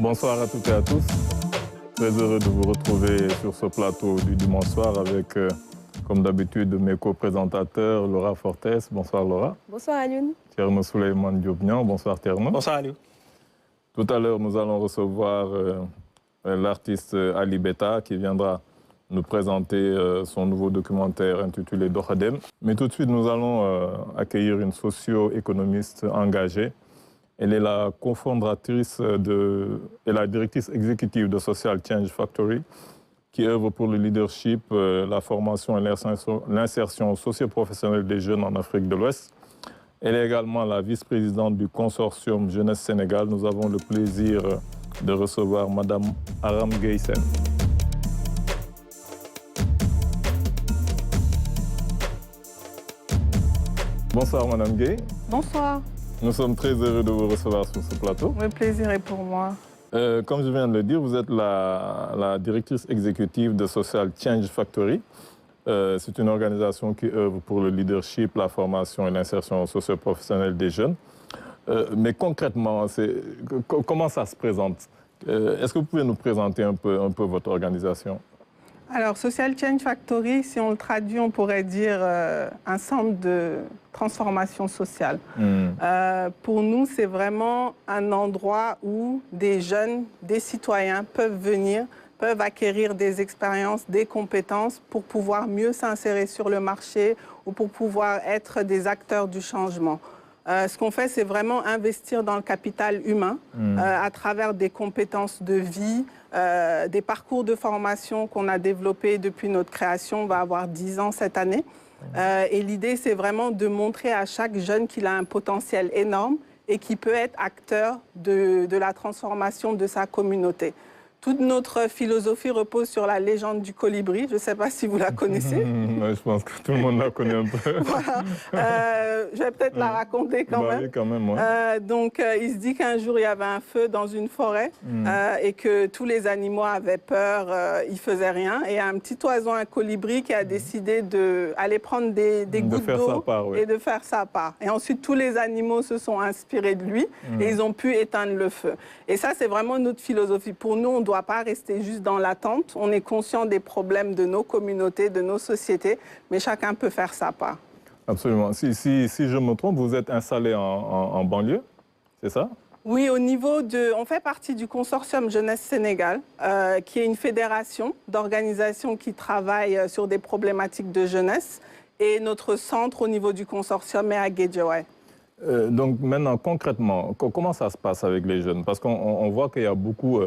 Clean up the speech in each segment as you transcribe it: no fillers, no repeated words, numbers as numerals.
Bonsoir à toutes et à tous. Très heureux de vous retrouver sur ce plateau du dimanche soir avec, comme d'habitude, mes co-présentateurs, Laura Fortes. Bonsoir Laura. Bonsoir Alioune. Thierno Souleymane Diopnian. Bonsoir Thierno. Bonsoir Aliou. Tout à l'heure, nous allons recevoir l'artiste Ali Beta qui viendra nous présenter son nouveau documentaire intitulé Dokhadem. Mais tout de suite, nous allons accueillir une socio-économiste engagée. Elle est la cofondatrice et la directrice exécutive de Social Change Factory, qui œuvre pour le leadership, la formation et l'insertion socio-professionnelle des jeunes en Afrique de l'Ouest. Elle est également la vice-présidente du consortium Jeunesse Sénégal. Nous avons le plaisir de recevoir Madame Aram Gueye-Sène. Bonsoir Madame Gueye. Bonsoir. Nous sommes très heureux de vous recevoir sur ce plateau. Le plaisir est pour moi. Comme je viens de le dire, vous êtes la directrice exécutive de Social Change Factory. C'est une organisation qui œuvre pour le leadership, la formation et l'insertion socio-professionnelle des jeunes. Mais concrètement, comment ça se présente? Est-ce que vous pouvez nous présenter un peu votre organisation? Alors, Social Change Factory, si on le traduit, on pourrait dire un centre de transformation sociale. Pour nous, c'est vraiment un endroit où des jeunes, des citoyens peuvent venir, peuvent acquérir des expériences, des compétences pour pouvoir mieux s'insérer sur le marché ou pour pouvoir être des acteurs du changement. Ce qu'on fait, c'est vraiment investir dans le capital humain à travers des compétences de vie, des parcours de formation qu'on a développés depuis notre création. On va avoir 10 ans cette année. Et l'idée, c'est vraiment de montrer à chaque jeune qu'il a un potentiel énorme et qu'il peut être acteur de la transformation de sa communauté. Toute notre philosophie repose sur la légende du colibri. Je ne sais pas si vous la connaissez. Je pense que tout le monde la connaît un peu. Voilà. Je vais peut-être la raconter quand même. Oui, quand même, ouais. Donc, il se dit qu'un jour, il y avait un feu dans une forêt et que tous les animaux avaient peur, ils ne faisaient rien. Et il y a un petit oiseau, un colibri, qui a décidé d'aller prendre des gouttes d'eau et de faire sa part. Et ensuite, tous les animaux se sont inspirés de lui et ils ont pu éteindre le feu. Et ça, c'est vraiment notre philosophie. Pour nous, on ne doit pas rester juste dans l'attente. On est conscient des problèmes de nos communautés, de nos sociétés, mais chacun peut faire sa part. Absolument. Si je me trompe, vous êtes installé en banlieue, c'est ça? Oui, on fait partie du consortium Jeunesse Sénégal, qui est une fédération d'organisations qui travaillent sur des problématiques de jeunesse. Et notre centre au niveau du consortium est à Guédiawaye. Donc maintenant, concrètement, comment ça se passe avec les jeunes? Parce qu'on voit qu'il y a beaucoup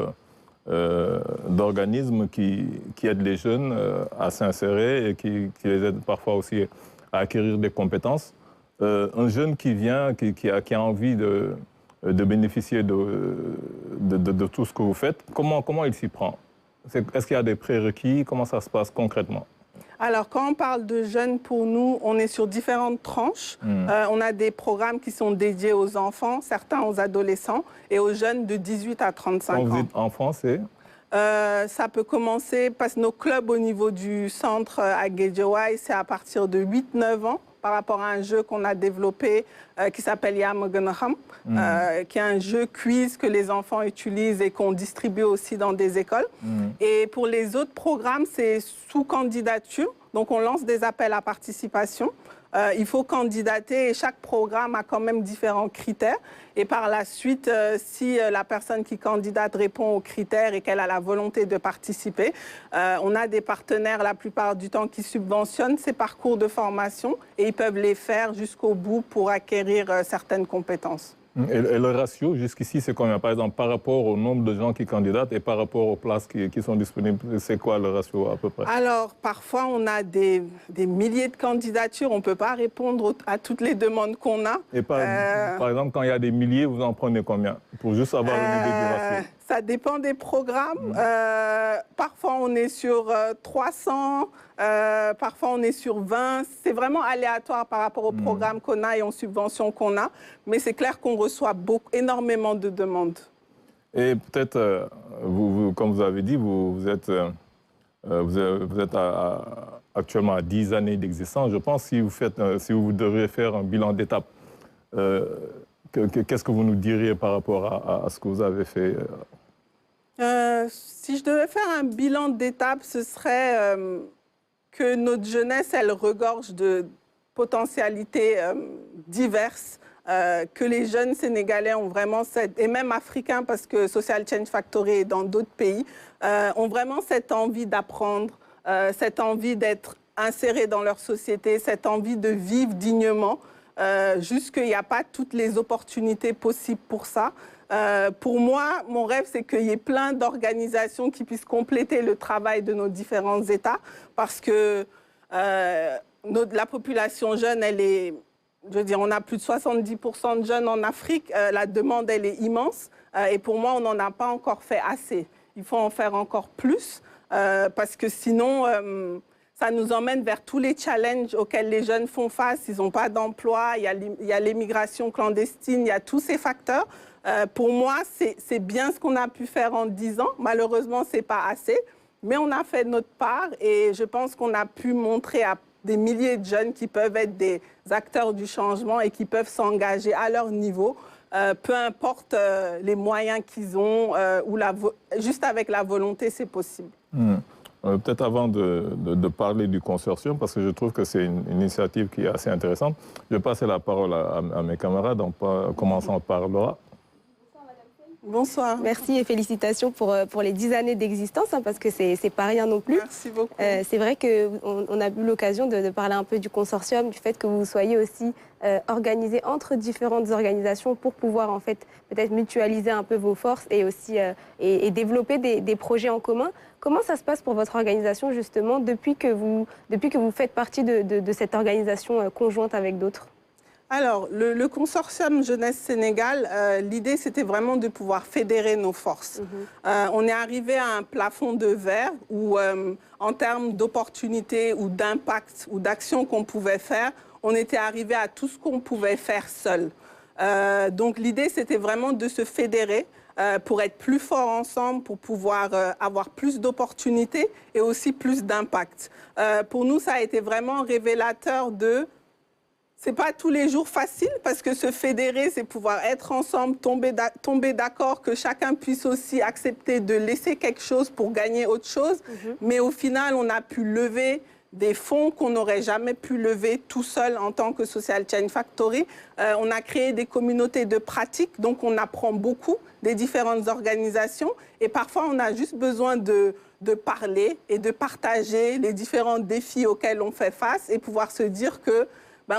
d'organismes qui aident les jeunes à s'insérer et qui les aident parfois aussi à acquérir des compétences. Un jeune qui vient, qui a envie de bénéficier de tout ce que vous faites, comment il s'y prend? Est-ce qu'il y a des prérequis? Comment ça se passe concrètement? Alors, quand on parle de jeunes, pour nous, on est sur différentes tranches. On a des programmes qui sont dédiés aux enfants, certains aux adolescents et aux jeunes de 18 à 35 ans. Quand vous dites enfants, c'est? Ça peut commencer, parce que nos clubs au niveau du centre à Guédiawaye, c'est à partir de 8-9 ans, par rapport à un jeu qu'on a développé qui s'appelle Yamaganaham, qui est un jeu quiz que les enfants utilisent et qu'on distribue aussi dans des écoles. Et pour les autres programmes, c'est sous candidature. Donc, on lance des appels à participation. Il faut candidater et chaque programme a quand même différents critères. Et par la suite, si la personne qui candidate répond aux critères et qu'elle a la volonté de participer, on a des partenaires la plupart du temps qui subventionnent ces parcours de formation et ils peuvent les faire jusqu'au bout pour acquérir certaines compétences. Et le ratio, jusqu'ici, c'est combien? Par exemple, par rapport au nombre de gens qui candidatent et par rapport aux places qui sont disponibles, c'est quoi le ratio à peu près? Alors, parfois, on a des milliers de candidatures. On ne peut pas répondre à toutes les demandes qu'on a. Et par exemple, quand il y a des milliers, vous en prenez combien? Pour juste avoir une idée du ratio. Ça dépend des programmes. Parfois, on est sur 300, parfois, on est sur 20. C'est vraiment aléatoire par rapport au programme qu'on a et aux subventions qu'on a. Mais c'est clair qu'on reçoit énormément de demandes. Et peut-être, comme vous avez dit, vous êtes actuellement à 10 années d'existence. Je pense si vous devriez faire un bilan d'étape, qu'est-ce que vous nous diriez par rapport à ce que vous avez fait Si je devais faire un bilan d'étape, ce serait que notre jeunesse, elle regorge de potentialités diverses, que les jeunes Sénégalais ont vraiment et même africains, parce que Social Change Factory est dans d'autres pays, ont vraiment cette envie d'apprendre, cette envie d'être insérés dans leur société, cette envie de vivre dignement, juste qu'il n'y a pas toutes les opportunités possibles pour ça. Pour moi, mon rêve, c'est qu'il y ait plein d'organisations qui puissent compléter le travail de nos différents États, parce que la population jeune, elle est, je veux dire, on a plus de 70% de jeunes en Afrique, la demande, elle est immense, et pour moi, on n'en a pas encore fait assez. Il faut en faire encore plus, parce que sinon, ça nous emmène vers tous les challenges auxquels les jeunes font face. Ils n'ont pas d'emploi, il y a l'immigration clandestine, il y a tous ces facteurs. Pour moi, c'est bien ce qu'on a pu faire en 10 ans. Malheureusement, ce n'est pas assez, mais on a fait notre part et je pense qu'on a pu montrer à des milliers de jeunes qui peuvent être des acteurs du changement et qui peuvent s'engager à leur niveau, peu importe les moyens qu'ils ont, ou juste avec la volonté, c'est possible. Peut-être avant de parler du consortium, parce que je trouve que c'est une initiative qui est assez intéressante, je vais passer la parole à mes camarades, en commençant par Laura. Bonsoir. Merci et félicitations pour les 10 années d'existence, hein, parce que c'est pas rien non plus. Merci beaucoup. C'est vrai qu'on a eu l'occasion de parler un peu du consortium, du fait que vous soyez aussi organisé entre différentes organisations pour pouvoir en fait peut-être mutualiser un peu vos forces et aussi et développer des projets en commun. Comment ça se passe pour votre organisation justement depuis que vous faites partie de cette organisation conjointe avec d'autres ? Alors, le consortium Jeunesse Sénégal, l'idée, c'était vraiment de pouvoir fédérer nos forces. On est arrivé à un plafond de verre où, en termes d'opportunités ou d'impact ou d'actions qu'on pouvait faire, on était arrivé à tout ce qu'on pouvait faire seul. Donc, l'idée, c'était vraiment de se fédérer pour être plus forts ensemble, pour pouvoir avoir plus d'opportunités et aussi plus d'impact. Pour nous, ça a été vraiment révélateur de... C'est pas tous les jours facile parce que se fédérer, c'est pouvoir être ensemble, tomber d'accord, que chacun puisse aussi accepter de laisser quelque chose pour gagner autre chose. Mais au final, on a pu lever des fonds qu'on n'aurait jamais pu lever tout seul en tant que Social Change Factory. On a créé des communautés de pratique, donc on apprend beaucoup des différentes organisations. Et parfois, on a juste besoin de parler et de partager les différents défis auxquels on fait face et pouvoir se dire que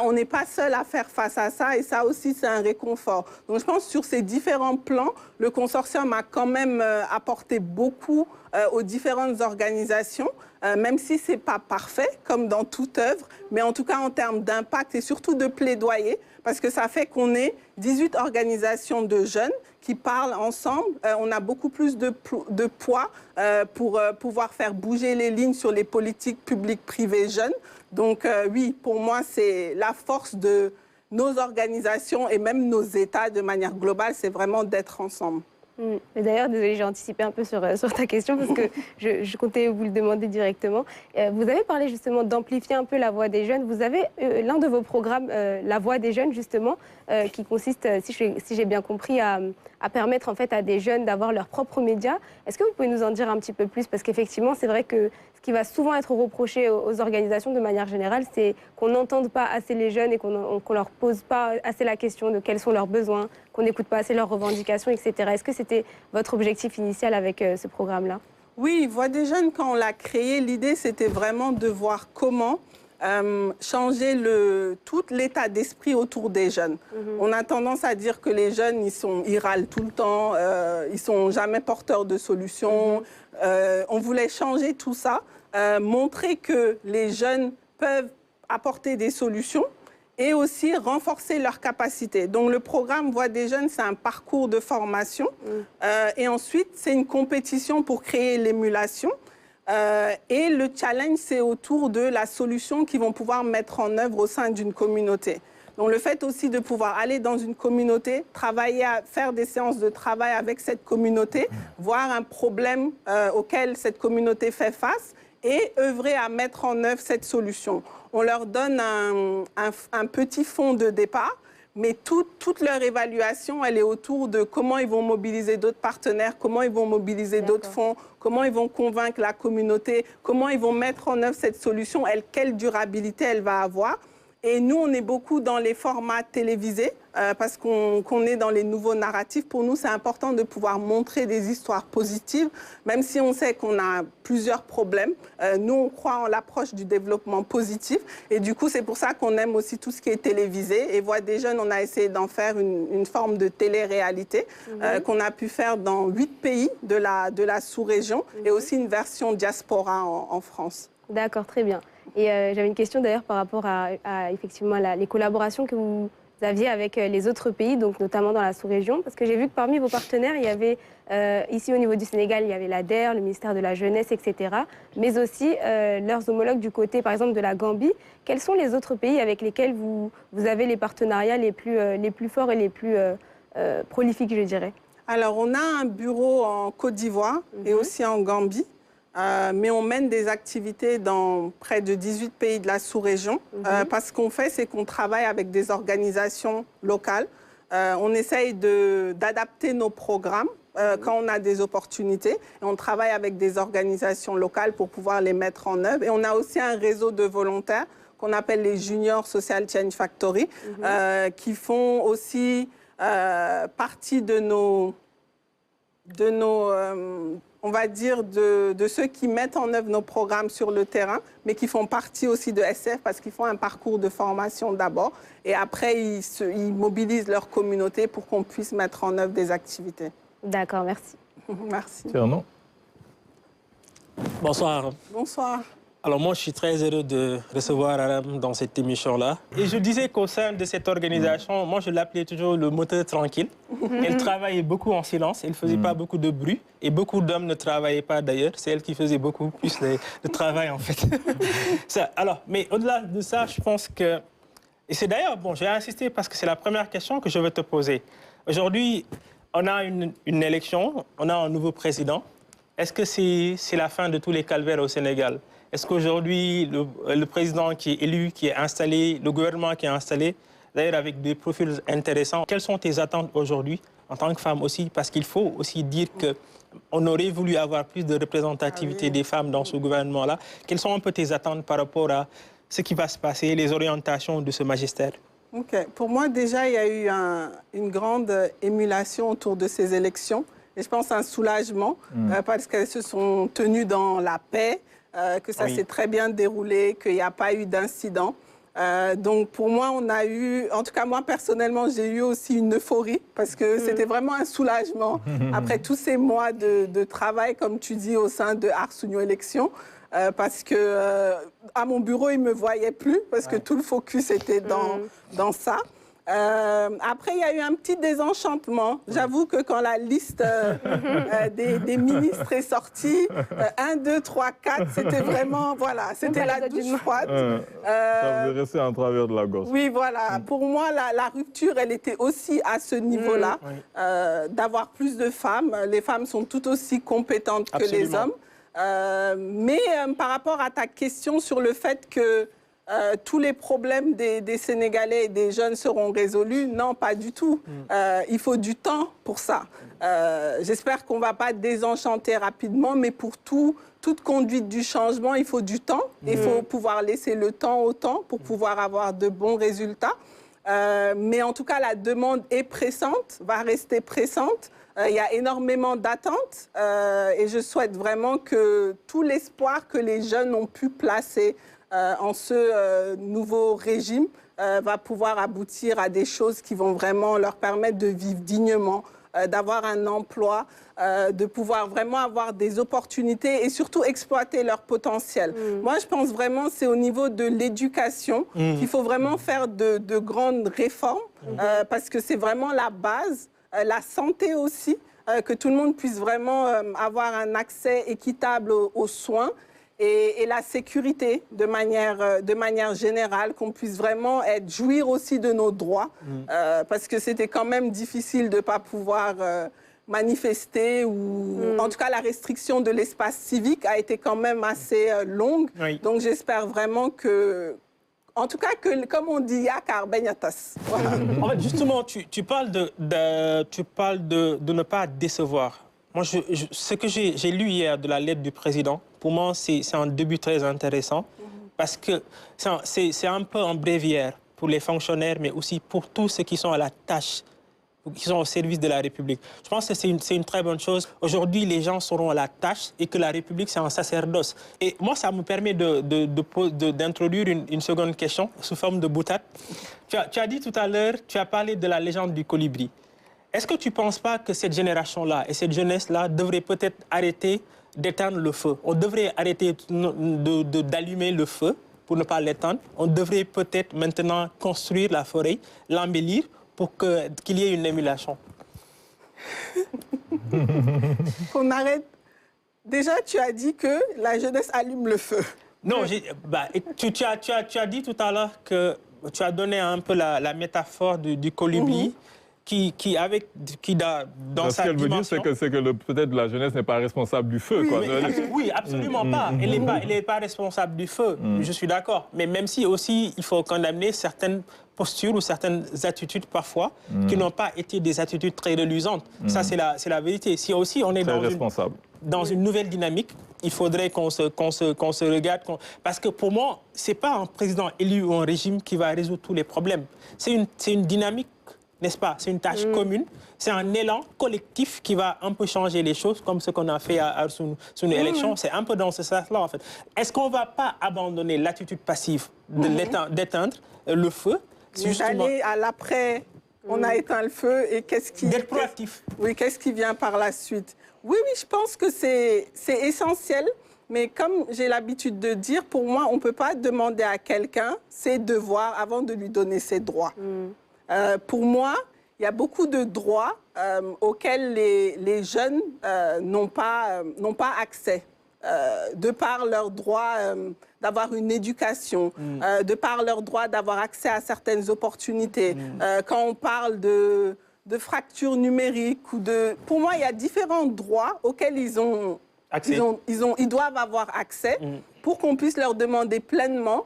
on n'est pas seul à faire face à ça et ça aussi, c'est un réconfort. Donc, je pense que sur ces différents plans, le consortium a quand même apporté beaucoup aux différentes organisations, même si ce n'est pas parfait, comme dans toute œuvre, mais en tout cas en termes d'impact et surtout de plaidoyer, parce que ça fait qu'on est 18 organisations de jeunes qui parlent ensemble. On a beaucoup plus de poids pour pouvoir faire bouger les lignes sur les politiques publiques privées jeunes. Donc oui, pour moi, c'est la force de nos organisations et même nos États de manière globale, c'est vraiment d'être ensemble. D'ailleurs, désolée, j'ai anticipé un peu sur ta question parce que je comptais vous le demander directement. Vous avez parlé justement d'amplifier un peu la voix des jeunes. Vous avez l'un de vos programmes, La Voix des jeunes, justement, qui consiste, si j'ai bien compris, à permettre en fait à des jeunes d'avoir leurs propres médias. Est-ce que vous pouvez nous en dire un petit peu plus? Parce qu'effectivement, c'est vrai que ce qui va souvent être reproché aux organisations de manière générale, c'est qu'on n'entende pas assez les jeunes et qu'on leur pose pas assez la question de quels sont leurs besoins, qu'on n'écoute pas assez leurs revendications, etc. Est-ce que c'était votre objectif initial avec ce programme-là? Oui, Voix des jeunes, quand on l'a créé, l'idée, c'était vraiment de voir comment changer tout l'état d'esprit autour des jeunes. On a tendance à dire que les jeunes, ils râlent tout le temps, ils sont jamais porteurs de solutions. On voulait changer tout ça, montrer que les jeunes peuvent apporter des solutions et aussi renforcer leurs capacités. Donc le programme Voix des jeunes, c'est un parcours de formation. Et ensuite, c'est une compétition pour créer l'émulation. Et le challenge, c'est autour de la solution qu'ils vont pouvoir mettre en œuvre au sein d'une communauté. Donc le fait aussi de pouvoir aller dans une communauté, travailler à faire des séances de travail avec cette communauté, voir un problème auquel cette communauté fait face et œuvrer à mettre en œuvre cette solution. On leur donne un petit fonds de départ, mais toute leur évaluation, elle est autour de comment ils vont mobiliser d'autres partenaires, comment ils vont mobiliser d'autres fonds, comment ils vont convaincre la communauté, comment ils vont mettre en œuvre cette solution, quelle durabilité elle va avoir. Et nous, on est beaucoup dans les formats télévisés parce qu'on est dans les nouveaux narratifs. Pour nous, c'est important de pouvoir montrer des histoires positives, même si on sait qu'on a plusieurs problèmes. Nous, on croit en l'approche du développement positif. Et du coup, c'est pour ça qu'on aime aussi tout ce qui est télévisé. Et Voix des jeunes, on a essayé d'en faire une forme de télé-réalité qu'on a pu faire dans 8 pays de la sous-région et aussi une version diaspora en France. D'accord, très bien. Et j'avais une question d'ailleurs par rapport à effectivement les collaborations que vous aviez avec les autres pays, donc notamment dans la sous-région, parce que j'ai vu que parmi vos partenaires, il y avait ici au niveau du Sénégal, il y avait l'ADER, le ministère de la Jeunesse, etc., mais aussi leurs homologues du côté, par exemple, de la Gambie. Quels sont les autres pays avec lesquels vous avez les partenariats les plus forts et les plus prolifiques, je dirais? Alors, on a un bureau en Côte d'Ivoire et aussi en Gambie. Mais on mène des activités dans près de 18 pays de la sous-région. Parce qu'on fait, c'est qu'on travaille avec des organisations locales. On essaye d'adapter nos programmes quand on a des opportunités. Et on travaille avec des organisations locales pour pouvoir les mettre en œuvre. Et on a aussi un réseau de volontaires qu'on appelle les Junior Social Change Factory, qui font aussi partie de nos on va dire, de ceux qui mettent en œuvre nos programmes sur le terrain, mais qui font partie aussi de SF parce qu'ils font un parcours de formation d'abord. Et après, ils mobilisent leur communauté pour qu'on puisse mettre en œuvre des activités. D'accord, merci. Merci. Tierno. Bonsoir. Bonsoir. Alors moi, je suis très heureux de recevoir Aram dans cette émission-là. Et je disais qu'au sein de cette organisation, moi, je l'appelais toujours le moteur tranquille. Elle travaillait beaucoup en silence, elle ne faisait pas beaucoup de bruit. Et beaucoup d'hommes ne travaillaient pas d'ailleurs. C'est elle qui faisait beaucoup plus de travail, en fait. Alors, mais au-delà de ça, je pense que... Et c'est d'ailleurs, bon, j'ai insisté parce que c'est la première question que je veux te poser. Aujourd'hui, on a une élection, on a un nouveau président. Est-ce que c'est la fin de tous les calvaires au Sénégal ? Est-ce qu'aujourd'hui, le président qui est élu, qui est installé, le gouvernement qui est installé, d'ailleurs avec des profils intéressants, quelles sont tes attentes aujourd'hui en tant que femme aussi? Parce qu'il faut aussi dire qu'on aurait voulu avoir plus de représentativité des femmes dans ce gouvernement-là. Quelles sont un peu tes attentes par rapport à ce qui va se passer, les orientations de ce magistère? Pour moi, déjà, il y a eu une grande émulation autour de ces élections. Et je pense un soulagement parce qu'elles se sont tenues dans la paix. Que ça s'est très bien déroulé, qu'il n'y a pas eu d'incident. Donc pour moi, on a eu, en tout cas moi personnellement, j'ai eu aussi une euphorie parce que c'était vraiment un soulagement après tous ces mois de travail, comme tu dis, au sein de Arsugno Élections. Parce que à mon bureau, ils ne me voyaient plus parce que tout le focus était dans ça. Après, il y a eu un petit désenchantement. J'avoue que quand la liste des ministres est sortie, 1, 2, 3, 4, c'était vraiment, voilà, c'était la douche froide. Ça vous restait en travers de la gorge. Oui, voilà. Pour moi, la rupture, elle était aussi à ce niveau-là, d'avoir plus de femmes. Les femmes sont tout aussi compétentes que les hommes. Mais par rapport à ta question sur le fait que tous les problèmes des Sénégalais et des jeunes seront résolus. Non, pas du tout. Il faut du temps pour ça. J'espère qu'on ne va pas désenchanter rapidement, mais pour toute conduite du changement, il faut du temps. Il faut pouvoir laisser le temps au temps pour pouvoir avoir de bons résultats. Mais en tout cas, la demande est pressante, va rester pressante. Il y a énormément d'attentes et je souhaite vraiment que tout l'espoir que les jeunes ont pu placer en ce nouveau régime va pouvoir aboutir à des choses qui vont vraiment leur permettre de vivre dignement, d'avoir un emploi, de pouvoir vraiment avoir des opportunités et surtout exploiter leur potentiel. Moi, je pense vraiment que c'est au niveau de l'éducation qu'il faut vraiment faire de grandes réformes parce que c'est vraiment la base, la santé aussi, que tout le monde puisse vraiment avoir un accès équitable aux soins. Et la sécurité de manière générale, qu'on puisse vraiment jouir aussi de nos droits, parce que c'était quand même difficile de ne pas pouvoir manifester, ou en tout cas la restriction de l'espace civique a été quand même assez longue. Donc j'espère vraiment que En tout cas, comme on dit, yakar ben yatas. Voilà. En fait, justement, tu parles de ne pas décevoir. Moi, ce que j'ai lu hier de la lettre du président, pour moi, c'est un début très intéressant parce que c'est un peu un bréviaire pour les fonctionnaires, mais aussi pour tous ceux qui sont à la tâche, qui sont au service de la République. Je pense que c'est une très bonne chose. Aujourd'hui, les gens seront à la tâche et que la République, c'est un sacerdoce. Et moi, ça me permet d'introduire une seconde question sous forme de boutade. Tu as dit tout à l'heure, tu as parlé de la légende du colibri. Est-ce que tu ne penses pas que cette génération-là et cette jeunesse-là devraient peut-être arrêter d'éteindre le feu? On devrait arrêter d'allumer le feu pour ne pas l'éteindre. On devrait peut-être maintenant construire la forêt, l'embellir pour qu'il y ait une émulation. Qu'on arrête. Déjà, tu as dit que la jeunesse allume le feu. Non, tu as dit tout à l'heure que tu as donné un peu la métaphore du colibri. Qui dans sa dimension... Ce qu'elle veut dire, c'est que peut-être la jeunesse n'est pas responsable du feu. Oui, quoi. Oui, absolument pas. Elle n'est pas responsable du feu, je suis d'accord. Mais même si aussi, il faut condamner certaines postures ou certaines attitudes parfois qui n'ont pas été des attitudes très reluisantes. Ça, c'est la vérité. Si aussi on est dans une nouvelle dynamique, il faudrait qu'on se regarde. Parce que pour moi, ce n'est pas un président élu ou un régime qui va résoudre tous les problèmes. C'est une dynamique, n'est-ce pas? C'est une tâche commune, c'est un élan collectif qui va un peu changer les choses, comme ce qu'on a fait sur nos élections. C'est un peu dans ce sens-là, en fait. Est-ce qu'on ne va pas abandonner l'attitude passive d'éteindre le feu? D'aller à l'après, on a éteint le feu, et qu'est-ce qui... D'être proactif. Oui, qu'est-ce qui vient par la suite? Oui, je pense que c'est essentiel, mais comme j'ai l'habitude de dire, pour moi, on ne peut pas demander à quelqu'un ses devoirs avant de lui donner ses droits. Pour moi, il y a beaucoup de droits auxquels les jeunes n'ont pas accès, de par leur droit d'avoir une éducation, de par leur droit d'avoir accès à certaines opportunités. Quand on parle de fracture numérique, pour moi, il y a différents droits auxquels ils doivent avoir accès pour qu'on puisse leur demander pleinement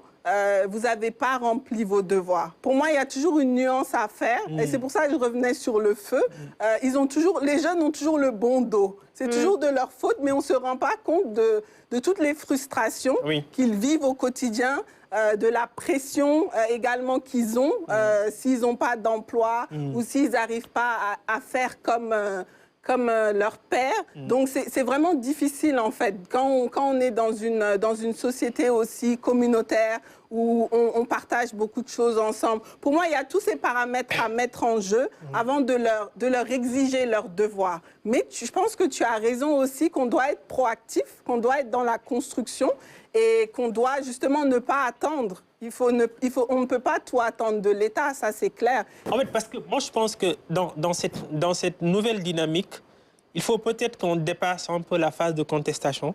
vous n'avez pas rempli vos devoirs. Pour moi, il y a toujours une nuance à faire. Et c'est pour ça que je revenais sur le feu. Les jeunes ont toujours le bon dos. C'est toujours de leur faute, mais on ne se rend pas compte de toutes les frustrations qu'ils vivent au quotidien, de la pression également qu'ils ont s'ils n'ont pas d'emploi ou s'ils n'arrivent pas à faire comme leur père. Donc, c'est vraiment difficile, en fait. Quand on est dans une société aussi communautaire où on partage beaucoup de choses ensemble. Pour moi, il y a tous ces paramètres à mettre en jeu avant de leur exiger leurs devoirs. Mais je pense que tu as raison aussi qu'on doit être proactif, qu'on doit être dans la construction et qu'on doit justement ne pas attendre. On ne peut pas tout attendre de l'État, ça c'est clair. En fait, parce que moi je pense que dans cette nouvelle dynamique, il faut peut-être qu'on dépasse un peu la phase de contestation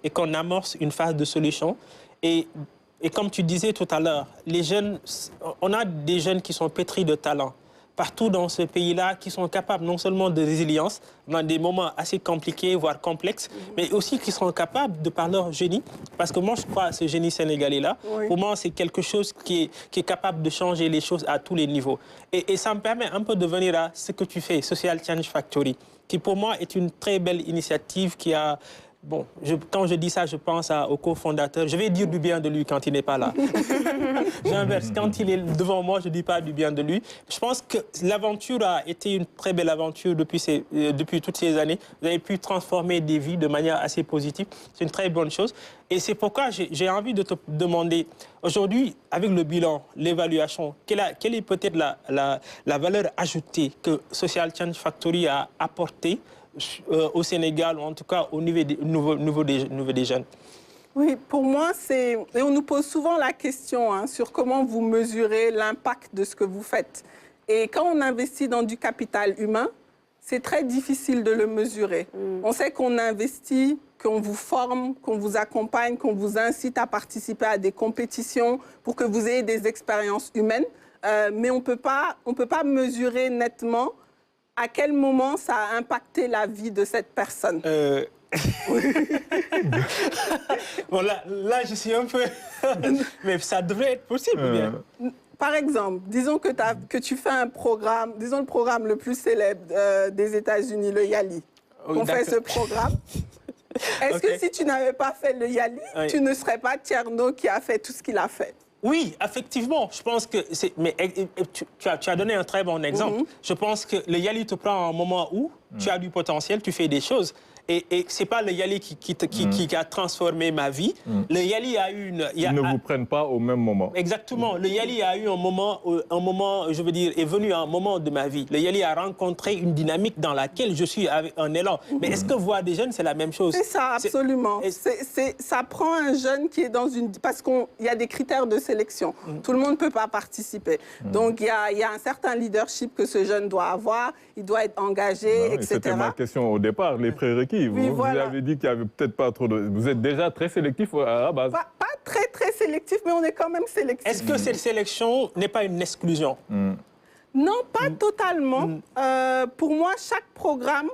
et qu'on amorce une phase de solution. Et comme tu disais tout à l'heure, les jeunes, on a des jeunes qui sont pétris de talent partout dans ce pays-là, qui sont capables non seulement de résilience dans des moments assez compliqués, voire complexes, mais aussi qui sont capables de par leur génie. Parce que moi, je crois à ce génie sénégalais-là. Oui. Pour moi, c'est quelque chose qui est capable de changer les choses à tous les niveaux. Et ça me permet un peu de venir à ce que tu fais, Social Change Factory, qui pour moi est une très belle initiative qui a... Bon, quand je dis ça, je pense au cofondateur. Je vais dire du bien de lui quand il n'est pas là. J'inverse. Quand il est devant moi, je ne dis pas du bien de lui. Je pense que l'aventure a été une très belle aventure depuis toutes ces années. Vous avez pu transformer des vies de manière assez positive. C'est une très bonne chose. Et c'est pourquoi j'ai envie de te demander, aujourd'hui, avec le bilan, l'évaluation, quelle est peut-être la valeur ajoutée que Social Change Factory a apportée au Sénégal, ou en tout cas au niveau des jeunes? Oui, pour moi, et on nous pose souvent la question sur comment vous mesurez l'impact de ce que vous faites. Et quand on investit dans du capital humain, c'est très difficile de le mesurer. On sait qu'on investit, qu'on vous forme, qu'on vous accompagne, qu'on vous incite à participer à des compétitions pour que vous ayez des expériences humaines, mais on peut pas mesurer nettement à quel moment ça a impacté la vie de cette personne. Bon, là, je suis un peu... Mais ça devrait être possible, bien. Par exemple, disons que tu fais un programme, disons le programme le plus célèbre des États-Unis, le YALI. On fait ce programme. Est-ce que si tu n'avais pas fait le YALI, tu ne serais pas Tierno qui a fait tout ce qu'il a fait? Oui, effectivement. Je pense que c'est... Mais tu as donné un très bon exemple. Je pense que le YALI te prend à un moment où tu as du potentiel, tu fais des choses. Et ce n'est pas le YALI qui a transformé ma vie. Le YALI a eu une... Ils ne vous prennent pas au même moment. Exactement. Le YALI a eu un moment, je veux dire, est venu à un moment de ma vie. Le YALI a rencontré une dynamique dans laquelle je suis avec un élan. Mais est-ce que Voix des jeunes, c'est la même chose? C'est ça, absolument. Ça prend un jeune qui est dans une... Parce qu'il y a des critères de sélection. Tout le monde ne peut pas participer. Donc, il y a un certain leadership que ce jeune doit avoir. Il doit être engagé, etc. C'était ma question au départ, les prérequis. Oui, vous avez dit qu'il n'y avait peut-être pas trop de... Vous êtes déjà très sélectif à la base. Pas très, très sélectif, mais on est quand même sélectif. Est-ce que cette sélection n'est pas une exclusion? Non, pas totalement. Pour moi, chaque programme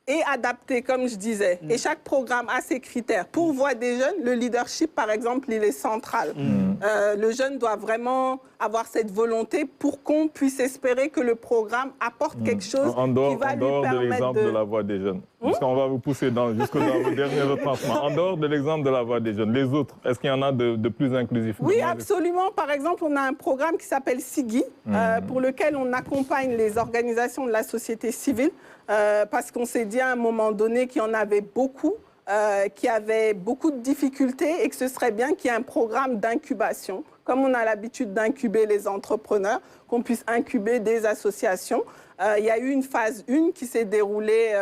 est adapté, comme je disais. Et chaque programme a ses critères. Pour Voix des jeunes, le leadership, par exemple, il est central. Le jeune doit vraiment avoir cette volonté pour qu'on puisse espérer que le programme apporte quelque chose qui va lui permettre de l'exemple de la Voix des jeunes. Parce qu'on va vous pousser jusqu'au dernier retranchement. En dehors de l'exemple de la Voix des jeunes, les autres, est-ce qu'il y en a de plus inclusifs? Oui, absolument. Par exemple, on a un programme qui s'appelle SIGI, pour lequel on accompagne les organisations de la société civile, parce qu'on s'est dit à un moment donné qu'il y en avait beaucoup, qui avaient beaucoup de difficultés et que ce serait bien qu'il y ait un programme d'incubation. Comme on a l'habitude d'incuber les entrepreneurs, qu'on puisse incuber des associations. Il y a eu une phase 1 qui s'est déroulée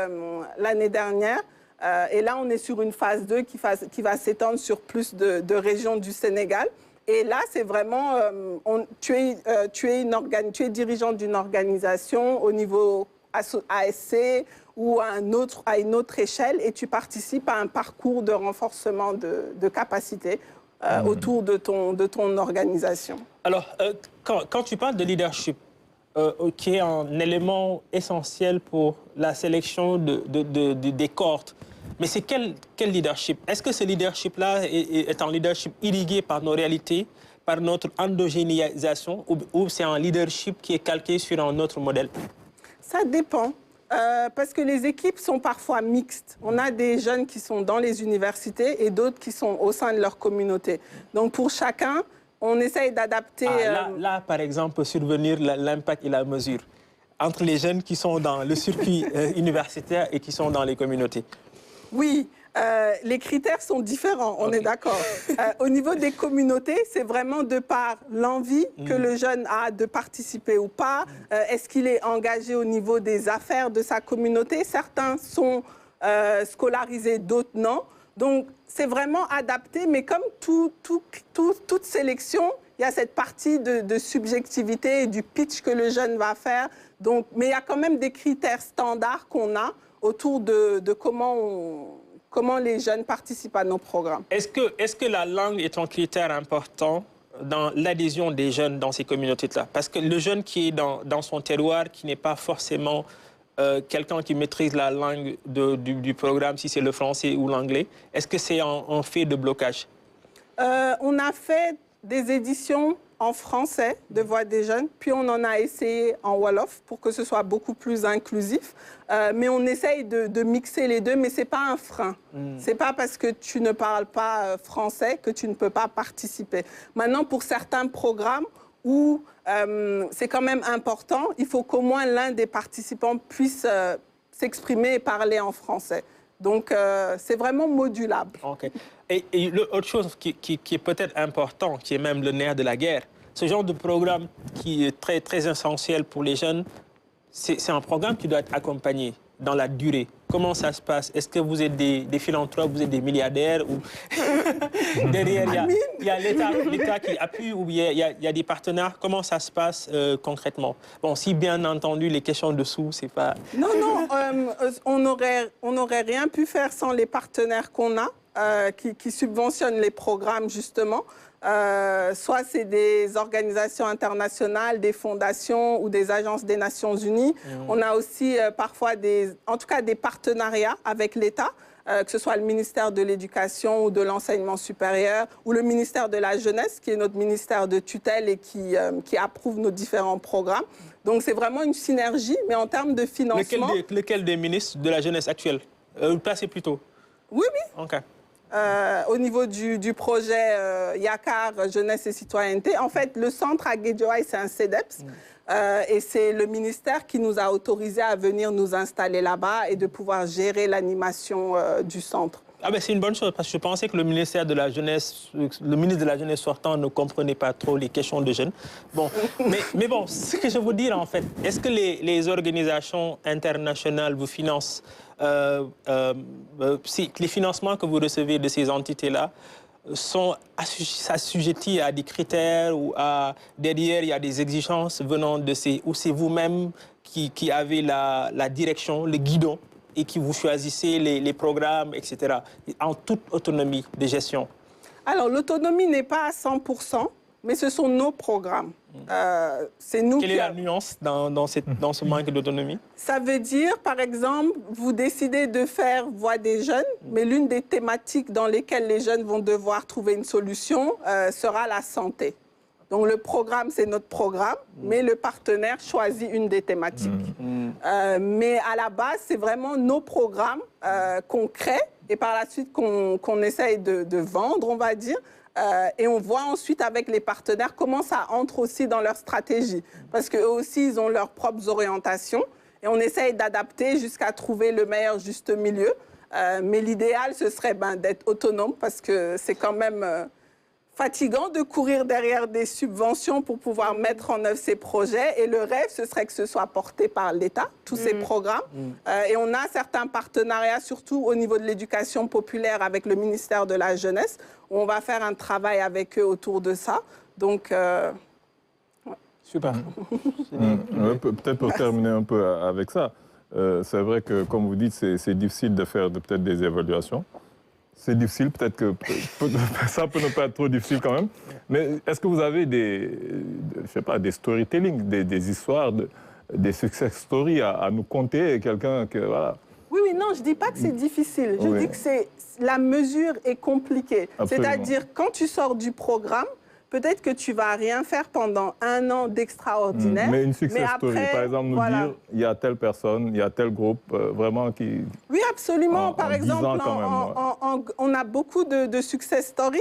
l'année dernière. Et là, on est sur une phase 2 qui va s'étendre sur plus de régions du Sénégal. Et là, c'est vraiment... tu es dirigeant d'une organisation au niveau ASC ou à une autre échelle et tu participes à un parcours de renforcement de capacité autour de ton organisation. Alors, quand tu parles de leadership, qui est un élément essentiel pour la sélection des cohortes, mais c'est quel leadership? Est-ce que ce leadership-là est un leadership irrigué par nos réalités, par notre endogénéisation, ou c'est un leadership qui est calqué sur un autre modèle? Ça dépend. Parce que les équipes sont parfois mixtes. On a des jeunes qui sont dans les universités et d'autres qui sont au sein de leur communauté. Donc pour chacun, on essaye d'adapter... Là, par exemple, peut survenir l'impact et la mesure entre les jeunes qui sont dans le circuit universitaire et qui sont dans les communautés. Oui, les critères sont différents, on est d'accord. Au niveau des communautés, c'est vraiment de par l'envie que le jeune a de participer ou pas. Est-ce qu'il est engagé au niveau des affaires de sa communauté? Certains sont scolarisés, d'autres non. Donc, c'est vraiment adapté, mais comme toute sélection, il y a cette partie de subjectivité et du pitch que le jeune va faire. Donc, mais il y a quand même des critères standards qu'on a autour de comment les jeunes participent à nos programmes. Est-ce que la langue est un critère important dans l'adhésion des jeunes dans ces communautés-là? Parce que le jeune qui est dans son terroir, qui n'est pas forcément quelqu'un qui maîtrise la langue du programme, si c'est le français ou l'anglais, est-ce que c'est un fait de blocage? On a fait des éditions en français de Voix des jeunes, puis on en a essayé en Wolof pour que ce soit beaucoup plus inclusif. Mais on essaye de mixer les deux, mais ce n'est pas un frein. Ce n'est pas parce que tu ne parles pas français que tu ne peux pas participer. Maintenant, pour certains programmes où c'est quand même important, il faut qu'au moins l'un des participants puisse s'exprimer et parler en français. Donc, c'est vraiment modulable. Okay. Et l'autre chose qui est peut-être important, qui est même le nerf de la guerre, ce genre de programme qui est très, très essentiel pour les jeunes, c'est un programme qui doit être accompagné dans la durée. Comment ça se passe? Est-ce que vous êtes des philanthropes, vous êtes des milliardaires ou derrière, il y a l'État qui appuie ou il y a des partenaires? Comment ça se passe concrètement? Bon, si bien entendu, les questions de sous, c'est pas... Non, on n'aurait rien pu faire sans les partenaires qu'on a, qui subventionnent les programmes, justement. Soit c'est des organisations internationales, des fondations ou des agences des Nations Unies. On a aussi parfois en tout cas des partenariats avec l'État, que ce soit le ministère de l'Éducation ou de l'Enseignement supérieur ou le ministère de la Jeunesse, qui est notre ministère de tutelle et qui approuve nos différents programmes. Donc c'est vraiment une synergie, mais en termes de financement... Lequel des ministres de la Jeunesse actuelle Placé plus tôt? Oui, oui. Okay. Au niveau du projet Yakar Jeunesse et Citoyenneté, en fait, le centre à Guédiawaye, c'est un CEDEPS. Et c'est le ministère qui nous a autorisés à venir nous installer là-bas et de pouvoir gérer l'animation du centre. Ah ben c'est une bonne chose, parce que je pensais que le ministère de la Jeunesse, le ministre de la Jeunesse sortant ne comprenait pas trop les questions de jeunes. Bon, mais bon, ce que je veux dire en fait, est-ce que les organisations internationales vous financent, si les financements que vous recevez de ces entités-là sont assujettis à des critères ou derrière il y a des exigences venant de ces, ou c'est vous-même qui avez la direction, le guidon et qui vous choisissez les programmes, etc., en toute autonomie de gestion? Alors, l'autonomie n'est pas à 100%, mais ce sont nos programmes. C'est nous Quelle est la nuance dans ce manque d'autonomie? Ça veut dire, par exemple, vous décidez de faire Voix des jeunes, mais l'une des thématiques dans lesquelles les jeunes vont devoir trouver une solution sera la santé. Donc le programme, c'est notre programme, mais le partenaire choisit une des thématiques. Mais à la base, c'est vraiment nos programmes qu'on crée et par la suite qu'on essaye de vendre, on va dire. Et on voit ensuite avec les partenaires comment ça entre aussi dans leur stratégie. Parce qu'eux aussi, ils ont leurs propres orientations. Et on essaye d'adapter jusqu'à trouver le meilleur juste milieu. Mais l'idéal, ce serait d'être autonome parce que c'est quand même fatigant de courir derrière des subventions pour pouvoir mettre en œuvre ces projets. Et le rêve, ce serait que ce soit porté par l'État, tous ces programmes. Et on a certains partenariats, surtout au niveau de l'éducation populaire avec le ministère de la Jeunesse, où on va faire un travail avec eux autour de ça. Donc, ouais. Super. Peut-être pour terminer un peu avec ça, c'est vrai que, comme vous dites, c'est difficile de faire peut-être des évaluations. C'est difficile, peut-être que ça peut ne pas être trop difficile quand même. Mais est-ce que vous avez je sais pas, des storytelling, des histoires, des success stories à nous conter, quelqu'un que voilà. Oui, non, je ne dis pas que c'est difficile. Je dis que la mesure est compliquée. C'est-à-dire, quand tu sors du programme, peut-être que tu ne vas rien faire pendant 1 an d'extraordinaire. Mais une success story, par exemple, nous dire, il y a telle personne, il y a tel groupe, vraiment qui... Oui, absolument. Par exemple, on a beaucoup de success stories.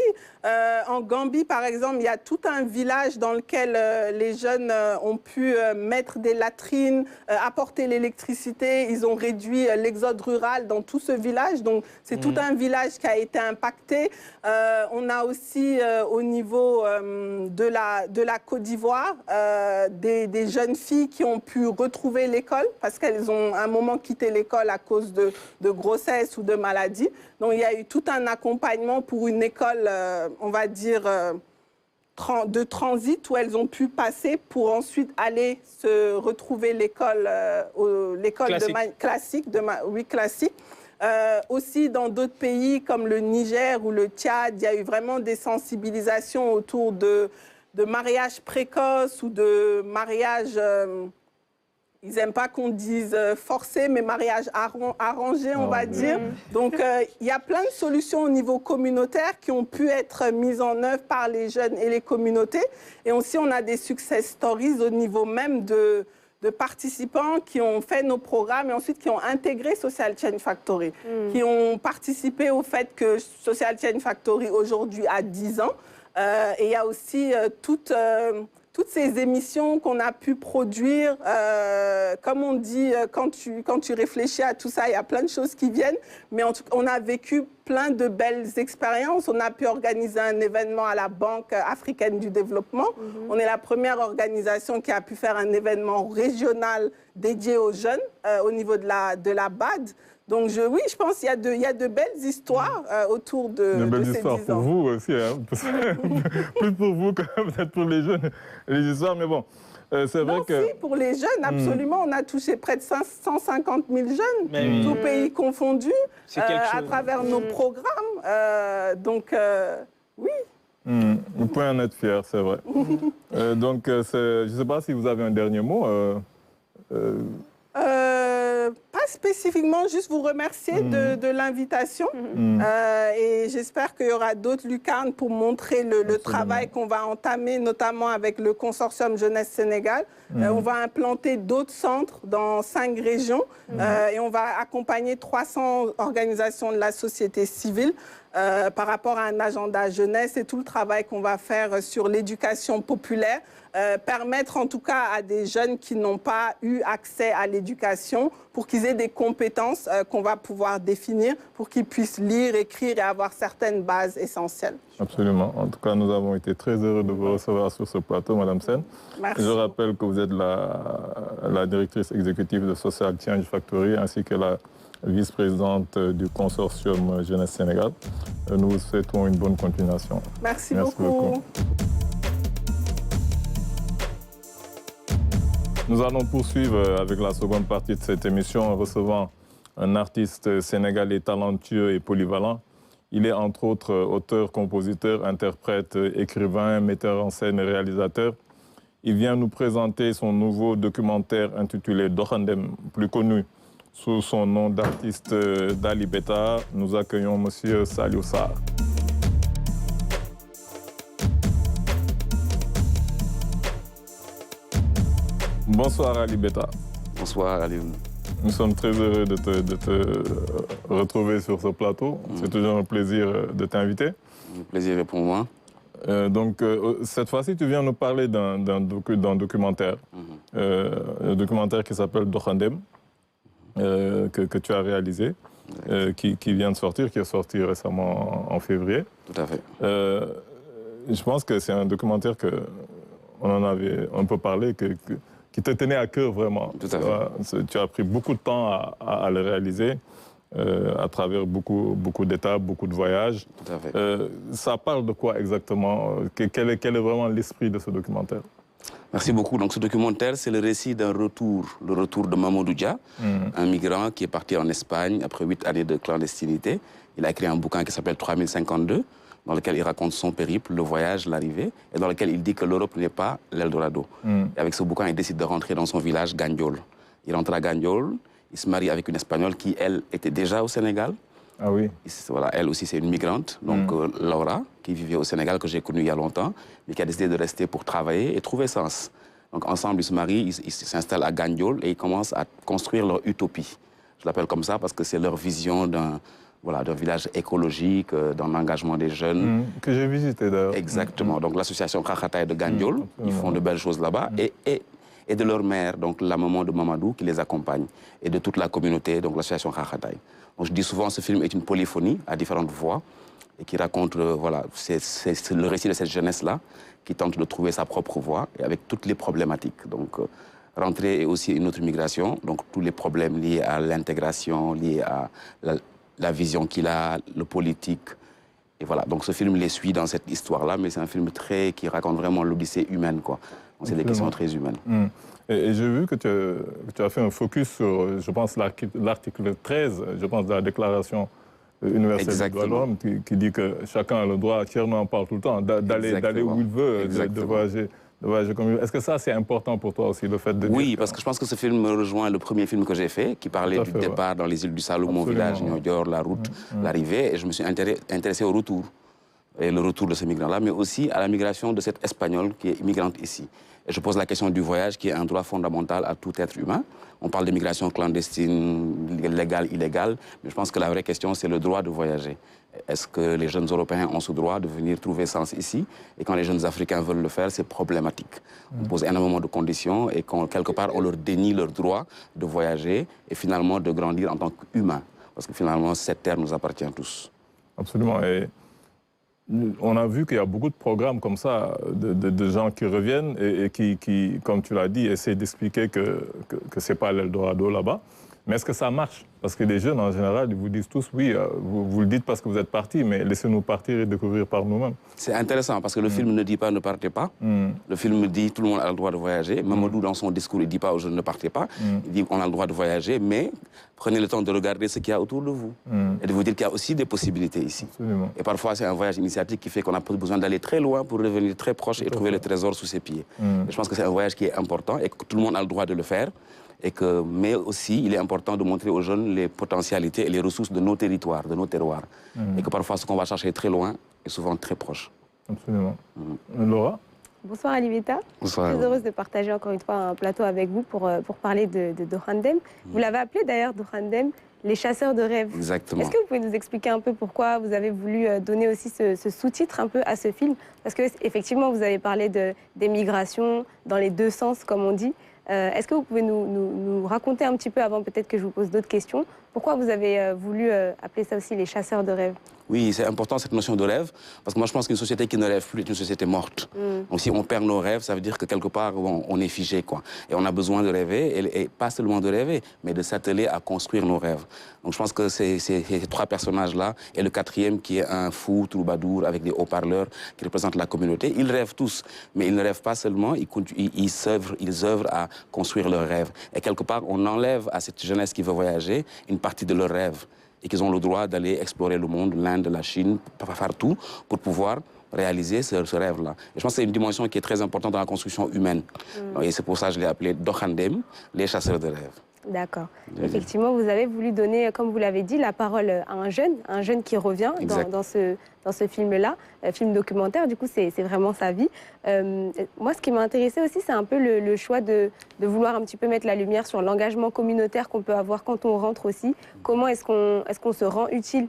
En Gambie, par exemple, il y a tout un village dans lequel les jeunes ont pu mettre des latrines, apporter l'électricité. Ils ont réduit l'exode rural dans tout ce village. Donc, c'est tout un village qui a été impacté. On a aussi, au niveau de la Côte d'Ivoire, des jeunes filles qui ont pu retrouver l'école parce qu'elles ont un moment quitté l'école à cause de grossesse ou de maladie. Donc, il y a eu tout un accompagnement pour une école, on va dire, de transit où elles ont pu passer pour ensuite aller se retrouver l'école classique. Aussi dans d'autres pays comme le Niger ou le Tchad, il y a eu vraiment des sensibilisations autour de mariage précoce ou de mariage... Ils n'aiment pas qu'on dise forcé, mais mariage arrangé, on va dire. Donc, il y a plein de solutions au niveau communautaire qui ont pu être mises en œuvre par les jeunes et les communautés. Et aussi, on a des success stories au niveau même de participants qui ont fait nos programmes et ensuite qui ont intégré Social Change Factory, qui ont participé au fait que Social Change Factory aujourd'hui a 10 ans. Et il y a aussi toutes ces émissions qu'on a pu produire, comme on dit, quand tu réfléchis à tout ça, il y a plein de choses qui viennent, mais on a vécu plein de belles expériences. On a pu organiser un événement à la Banque africaine du développement. On est la première organisation qui a pu faire un événement régional dédié aux jeunes au niveau de la BAD. Donc, oui, je pense qu'il y a de belles histoires autour de ces 10 ans. De belles histoires pour vous aussi, hein. Plus pour vous que peut-être pour les jeunes, les histoires, mais bon. C'est vrai que... Si, pour les jeunes, absolument. On a touché près de 150 000 jeunes, tous pays confondus, à travers nos programmes. Donc, oui. Vous pouvez en être fier, c'est vrai. Donc, je ne sais pas si vous avez un dernier mot. Pas spécifiquement, juste vous remercier de l'invitation. Et j'espère qu'il y aura d'autres lucarnes pour montrer le travail qu'on va entamer, notamment avec le consortium Jeunesse Sénégal. On va implanter d'autres centres dans 5 régions et on va accompagner 300 organisations de la société civile par rapport à un agenda jeunesse et tout le travail qu'on va faire sur l'éducation populaire. Permettre en tout cas à des jeunes qui n'ont pas eu accès à l'éducation pour qu'ils aient des compétences qu'on va pouvoir définir pour qu'ils puissent lire, écrire et avoir certaines bases essentielles. Absolument. En tout cas, nous avons été très heureux de vous recevoir sur ce plateau, Madame Sen. Merci. Je rappelle que vous êtes la directrice exécutive de Social Change Factory ainsi que la vice-présidente du consortium Jeunesse Sénégal. Nous vous souhaitons une bonne continuation. Merci beaucoup. Nous allons poursuivre avec la seconde partie de cette émission en recevant un artiste sénégalais talentueux et polyvalent. Il est entre autres auteur, compositeur, interprète, écrivain, metteur en scène et réalisateur. Il vient nous présenter son nouveau documentaire intitulé Dokhandem, plus connu sous son nom d'artiste d'Ali Beta. Nous accueillons M. Saliou Sarr. Bonsoir Ali Beta. Bonsoir Alioune. Nous sommes très heureux de te retrouver sur ce plateau. C'est toujours un plaisir de t'inviter. Le plaisir est pour moi. Donc cette fois-ci, tu viens nous parler d'un documentaire. Un documentaire qui s'appelle Dokhandem, que tu as réalisé, qui vient de sortir, qui est sorti récemment en février. Tout à fait. Je pense que c'est un documentaire on en avait un peu parlé, qui te tenait à cœur vraiment. Tout à fait. Tu as pris beaucoup de temps à le réaliser, à travers beaucoup d'étapes, beaucoup de voyages. Tout à fait. Ça parle de quoi exactement? Quel est vraiment l'esprit de ce documentaire? Merci beaucoup. Donc ce documentaire, c'est le récit d'un retour, le retour de Mamadou Dia, un migrant qui est parti en Espagne après 8 années de clandestinité. Il a écrit un bouquin qui s'appelle 3052, dans lequel il raconte son périple, le voyage, l'arrivée, et dans lequel il dit que l'Europe n'est pas l'Eldorado. Et avec ce bouquin, il décide de rentrer dans son village, Gandiol. Il rentre à Gandiol, il se marie avec une Espagnole qui, elle, était déjà au Sénégal. Ah oui. Voilà, elle aussi, c'est une migrante, donc Laura, qui vivait au Sénégal, que j'ai connue il y a longtemps, mais qui a décidé de rester pour travailler et trouver sens. Donc ensemble, ils se marient, ils s'installent à Gandiol et ils commencent à construire leur utopie. Je l'appelle comme ça parce que c'est leur vision d'un village écologique, d'un engagement des jeunes. Que j'ai visité d'ailleurs. Exactement. Donc l'association Khakhatay de Gandiol, ils font de belles choses là-bas. Et de leur mère, donc la maman de Mamadou, qui les accompagne. Et de toute la communauté, donc l'association Khakhatay. Donc je dis souvent, ce film est une polyphonie à différentes voix et qui raconte, c'est le récit de cette jeunesse-là qui tente de trouver sa propre voie et avec toutes les problématiques. Donc rentrer est aussi une autre migration, donc tous les problèmes liés à l'intégration, liés à la vision qu'il a, le politique. Et voilà, donc ce film les suit dans cette histoire-là, mais c'est un film qui raconte vraiment l'odyssée humaine, quoi. C'est des questions très humaines. Et j'ai vu que tu as fait un focus sur, je pense, l'article 13, je pense, de la Déclaration universelle des droits de l'homme, qui dit que chacun a le droit, Thierno en parle tout le temps, d'aller où il veut, de voyager. Est-ce que ça, c'est important pour toi aussi, le fait de... Oui, parce que je pense que ce film me rejoint le premier film que j'ai fait, qui parlait du départ dans les îles du Saloum, mon village, Niodior, la route, l'arrivée, et je me suis intéressé au retour, et le retour de ce migrant-là, mais aussi à la migration de cette Espagnole qui est immigrante ici. Et je pose la question du voyage, qui est un droit fondamental à tout être humain. On parle de migration clandestine, légale, illégale, mais je pense que la vraie question, c'est le droit de voyager. Est-ce que les jeunes Européens ont ce droit de venir trouver sens ici? Et quand les jeunes Africains veulent le faire, c'est problématique. On pose énormément de conditions et quelque part, on leur dénie leur droit de voyager et finalement de grandir en tant qu'humains. Parce que finalement, cette terre nous appartient tous. Absolument. Et on a vu qu'il y a beaucoup de programmes comme ça, de gens qui reviennent et qui, comme tu l'as dit, essaient d'expliquer que ce n'est pas l'Eldorado là-bas. Mais est-ce que ça marche? Parce que les jeunes, en général, ils vous disent tous, oui, vous le dites parce que vous êtes partis, mais laissez-nous partir et découvrir par nous-mêmes. C'est intéressant parce que le film ne dit pas ne partez pas. Le film dit tout le monde a le droit de voyager. Mamadou, dans son discours, il ne dit pas aux jeunes ne partez pas. Il dit on a le droit de voyager, mais prenez le temps de regarder ce qu'il y a autour de vous. Et de vous dire qu'il y a aussi des possibilités ici. Absolument. Et parfois, c'est un voyage initiatique qui fait qu'on a besoin d'aller très loin pour revenir très proche et trouver le trésor sous ses pieds. Et je pense que c'est un voyage qui est important et que tout le monde a le droit de le faire. Mais aussi, il est important de montrer aux jeunes les potentialités et les ressources de nos territoires, de nos terroirs. Et que parfois, ce qu'on va chercher très loin est souvent très proche. Absolument. Laura? Bonsoir Alibeta. Bonsoir. Très heureuse de partager encore une fois un plateau avec vous pour parler de Dorandem. Vous l'avez appelé d'ailleurs Dorandem, les chasseurs de rêves. Exactement. Est-ce que vous pouvez nous expliquer un peu pourquoi vous avez voulu donner aussi ce sous-titre un peu à ce film? Parce que effectivement, vous avez parlé des migrations dans les deux sens, comme on dit. Est-ce que vous pouvez nous raconter un petit peu, avant peut-être que je vous pose d'autres questions, pourquoi vous avez voulu appeler ça aussi les chasseurs de rêves? Oui, c'est important cette notion de rêve, parce que moi je pense qu'une société qui ne rêve plus est une société morte. Donc si on perd nos rêves, ça veut dire que quelque part on est figé, quoi. Et on a besoin de rêver, et pas seulement de rêver, mais de s'atteler à construire nos rêves. Donc je pense que ces trois personnages-là, et le quatrième qui est un fou, troubadour, avec des haut-parleurs, qui représente la communauté, ils rêvent tous, mais ils ne rêvent pas seulement, ils œuvrent à construire leurs rêves. Et quelque part, on enlève à cette jeunesse qui veut voyager une partie de leurs rêves. Et qu'ils ont le droit d'aller explorer le monde, l'Inde, la Chine, partout, pour pouvoir réaliser ce rêve-là. Et je pense que c'est une dimension qui est très importante dans la construction humaine. Et c'est pour ça que je l'ai appelé Dorandem, les chasseurs de rêves. D'accord. Effectivement, vous avez voulu donner, comme vous l'avez dit, la parole à un jeune qui revient dans ce film-là, film documentaire, du coup c'est vraiment sa vie. Moi, ce qui m'a intéressé aussi, c'est un peu le choix de vouloir un petit peu mettre la lumière sur l'engagement communautaire qu'on peut avoir quand on rentre aussi. Comment est-ce qu'on se rend utile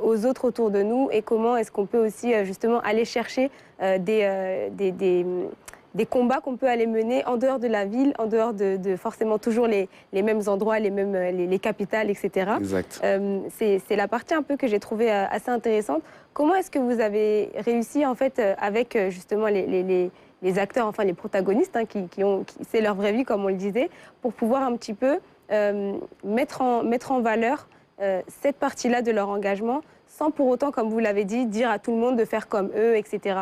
aux autres autour de nous, et comment est-ce qu'on peut aussi justement aller chercher des combats qu'on peut aller mener en dehors de la ville, en dehors de forcément toujours les mêmes endroits, les capitales, etc. Exact. C'est la partie un peu que j'ai trouvée assez intéressante. Comment est-ce que vous avez réussi, en fait, avec justement les acteurs, enfin les protagonistes, hein, c'est leur vraie vie, comme on le disait, pour pouvoir un petit peu mettre en valeur cette partie-là de leur engagement, sans pour autant, comme vous l'avez dit, dire à tout le monde de faire comme eux, etc.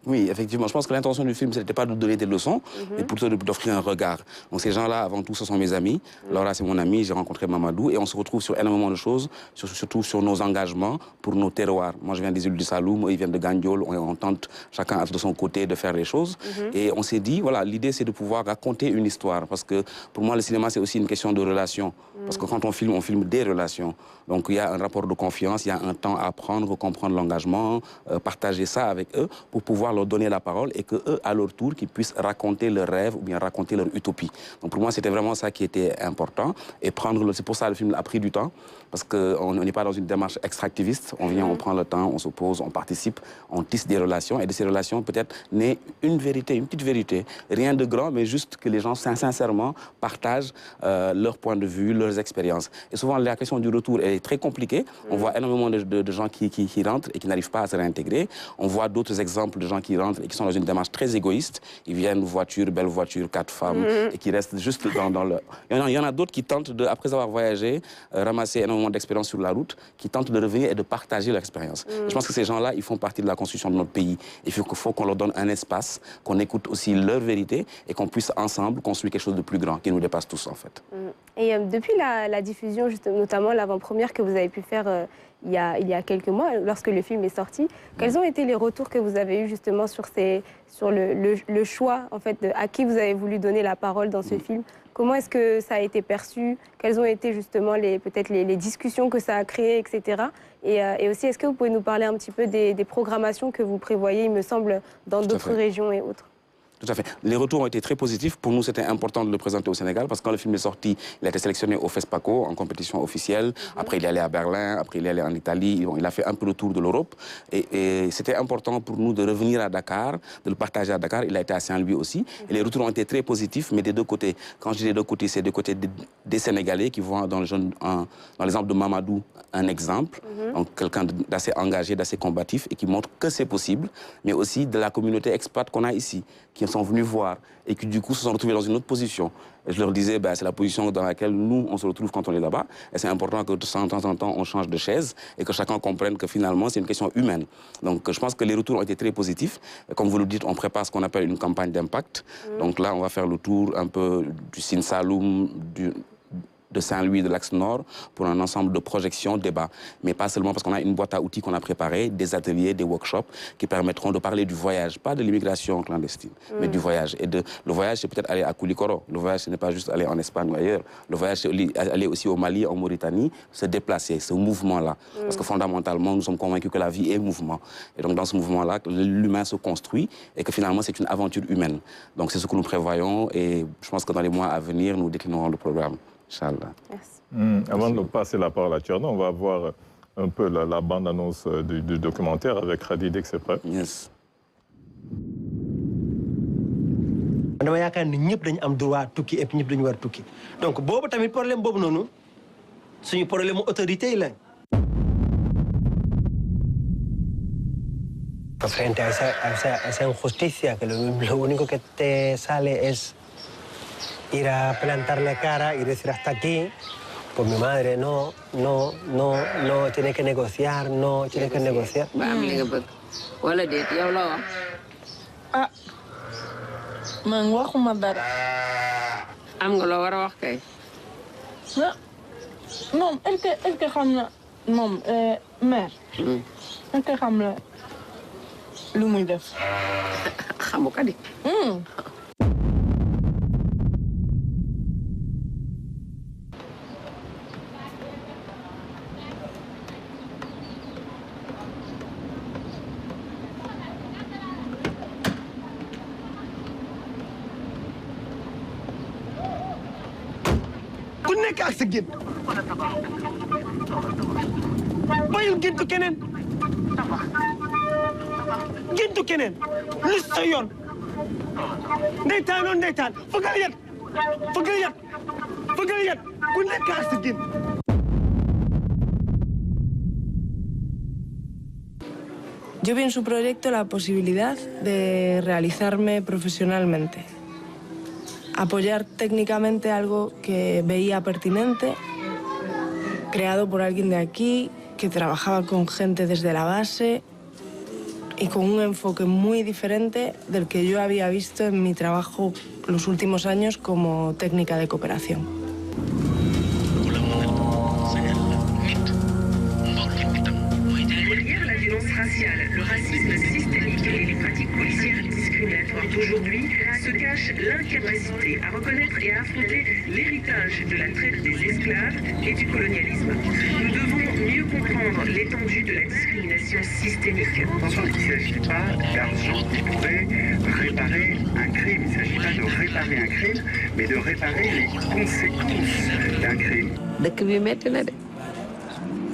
Oui, effectivement. Je pense que l'intention du film, ce n'était pas de donner des leçons, mais plutôt d'offrir un regard. Donc ces gens-là, avant tout, ce sont mes amis. Laura, c'est mon ami, j'ai rencontré Mamadou, et on se retrouve sur énormément de choses, surtout sur nos engagements pour nos terroirs. Moi, je viens des îles du Saloum, ils viennent de Gandiol, on tente chacun de son côté de faire les choses. Et on s'est dit, voilà, l'idée, c'est de pouvoir raconter une histoire, parce que pour moi, le cinéma, c'est aussi une question de relations. Parce que quand on filme des relations. Donc il y a un rapport de confiance, il y a un temps à prendre, comprendre l'engagement, partager ça avec eux, pour pouvoir leur donner la parole, et qu'eux, à leur tour, qu'ils puissent raconter leurs rêves ou bien raconter leur utopie. Donc pour moi, c'était vraiment ça qui était important. Et c'est pour ça que le film a pris du temps, parce qu'on n'est pas dans une démarche extractiviste. On vient, on prend le temps, on s'oppose, on participe, on tisse des relations, et de ces relations, peut-être, naît une vérité, une petite vérité. Rien de grand, mais juste que les gens, sincèrement, partagent leur point de vue, leurs expériences. Et souvent, la question du retour est très compliquée. On voit énormément de gens qui rentrent et qui n'arrivent pas à se réintégrer. On voit d'autres exemples de gens qui rentrent et qui sont dans une démarche très égoïste. Ils viennent, belle voiture, 4 femmes, et qui restent juste dans le... Il y en a d'autres qui tentent, après avoir voyagé, ramasser énormément d'expérience sur la route, qui tentent de revenir et de partager leur expérience. Je pense que ces gens-là, ils font partie de la construction de notre pays. Il faut qu'on leur donne un espace, qu'on écoute aussi leur vérité, et qu'on puisse ensemble construire quelque chose de plus grand, qui nous dépasse tous, en fait. Et depuis la diffusion, notamment l'avant-première que vous avez pu faire il y a quelques mois, lorsque le film est sorti, quels ont été les retours que vous avez eus justement sur le choix, en fait, à qui vous avez voulu donner la parole dans ce film? Comment est-ce que ça a été perçu? Quelles ont été justement peut-être les discussions que ça a créées, etc. Et aussi, est-ce que vous pouvez nous parler un petit peu des programmations que vous prévoyez, il me semble, dans d'autres régions et autres? Tout à fait. Les retours ont été très positifs. Pour nous, c'était important de le présenter au Sénégal, parce que quand le film est sorti, il a été sélectionné au FESPACO en compétition officielle. Après, il est allé à Berlin. Après, il est allé en Italie. Bon, il a fait un peu le tour de l'Europe. Et c'était important pour nous de revenir à Dakar, de le partager à Dakar. Il a été à Saint-Louis aussi. Et les retours ont été très positifs, mais des deux côtés. Quand je dis des deux côtés, c'est des côtés des Sénégalais qui voient dans l'exemple de Mamadou un exemple. Donc, quelqu'un d'assez engagé, d'assez combatif, et qui montre que c'est possible. Mais aussi de la communauté expat qu'on a ici, qui sont venus voir et qui du coup se sont retrouvés dans une autre position. Et je leur disais, c'est la position dans laquelle nous, on se retrouve quand on est là-bas. Et c'est important que de temps en temps, on change de chaise et que chacun comprenne que finalement, c'est une question humaine. Donc je pense que les retours ont été très positifs. Comme vous le dites, on prépare ce qu'on appelle une campagne d'impact. Donc là, on va faire le tour un peu du Sine Saloum, de Saint-Louis, de l'Axe Nord, pour un ensemble de projections, débats. Mais pas seulement parce qu'on a une boîte à outils qu'on a préparée, des ateliers, des workshops qui permettront de parler du voyage, pas de l'immigration clandestine, mais du voyage. Et le voyage, c'est peut-être aller à Koulikoro. Le voyage, ce n'est pas juste aller en Espagne ou ailleurs. Le voyage, c'est aller aussi au Mali, en Mauritanie, se déplacer, ce mouvement-là. Parce que fondamentalement, nous sommes convaincus que la vie est mouvement. Et donc, dans ce mouvement-là, l'humain se construit et que finalement, c'est une aventure humaine. Donc, c'est ce que nous prévoyons et je pense que dans les mois à venir, nous déclinerons le programme. Inch'Allah. Merci. Avant de passer la parole à Thierno, on va voir un peu la bande-annonce du documentaire avec Khady dès que c'est prêt. Yes. dama yaakaar ni ñëpp dañu am droit tukki et puis ñëpp dañu war tukki donc boobu tamit problème boobu noonu suñu problème autorité yi la. Frente a esa injusticia que lo único que te sale es ir a plantarle cara y decir hasta aquí, pues mi madre, no, tiene que negociar, no, tiene que negociar. Wala déet yow la wax. Ah man waxuma dara. Am nga loo war a wax kay. Non, est-ce que xam na moom mère. Est-ce que xam na lu muy def. Xamu ko di. ku nekk ak sa gént bayul géntu keneen lu sa yoon ndeytaan fëggal yat ku nekk ak sa gént. Yo vi en su proyecto la posibilidad de realizarme profesionalmente, apoyar técnicamente algo que veía pertinente, creado por alguien de aquí, que trabajaba con gente desde la base y con un enfoque muy diferente del que yo había visto en mi trabajo los últimos años como técnica de cooperación. Le racisme systémique et les pratiques policières discriminatoires d'aujourd'hui se cachent l'incapacité à reconnaître et à affronter l'héritage de la traite des esclaves et du colonialisme. Nous devons mieux comprendre l'étendue de la discrimination systémique. Attention, il ne s'agit pas d'argent qui pourrait réparer un crime. Il ne s'agit pas de réparer un crime, mais de réparer les conséquences d'un crime. Dëkk bi metti na de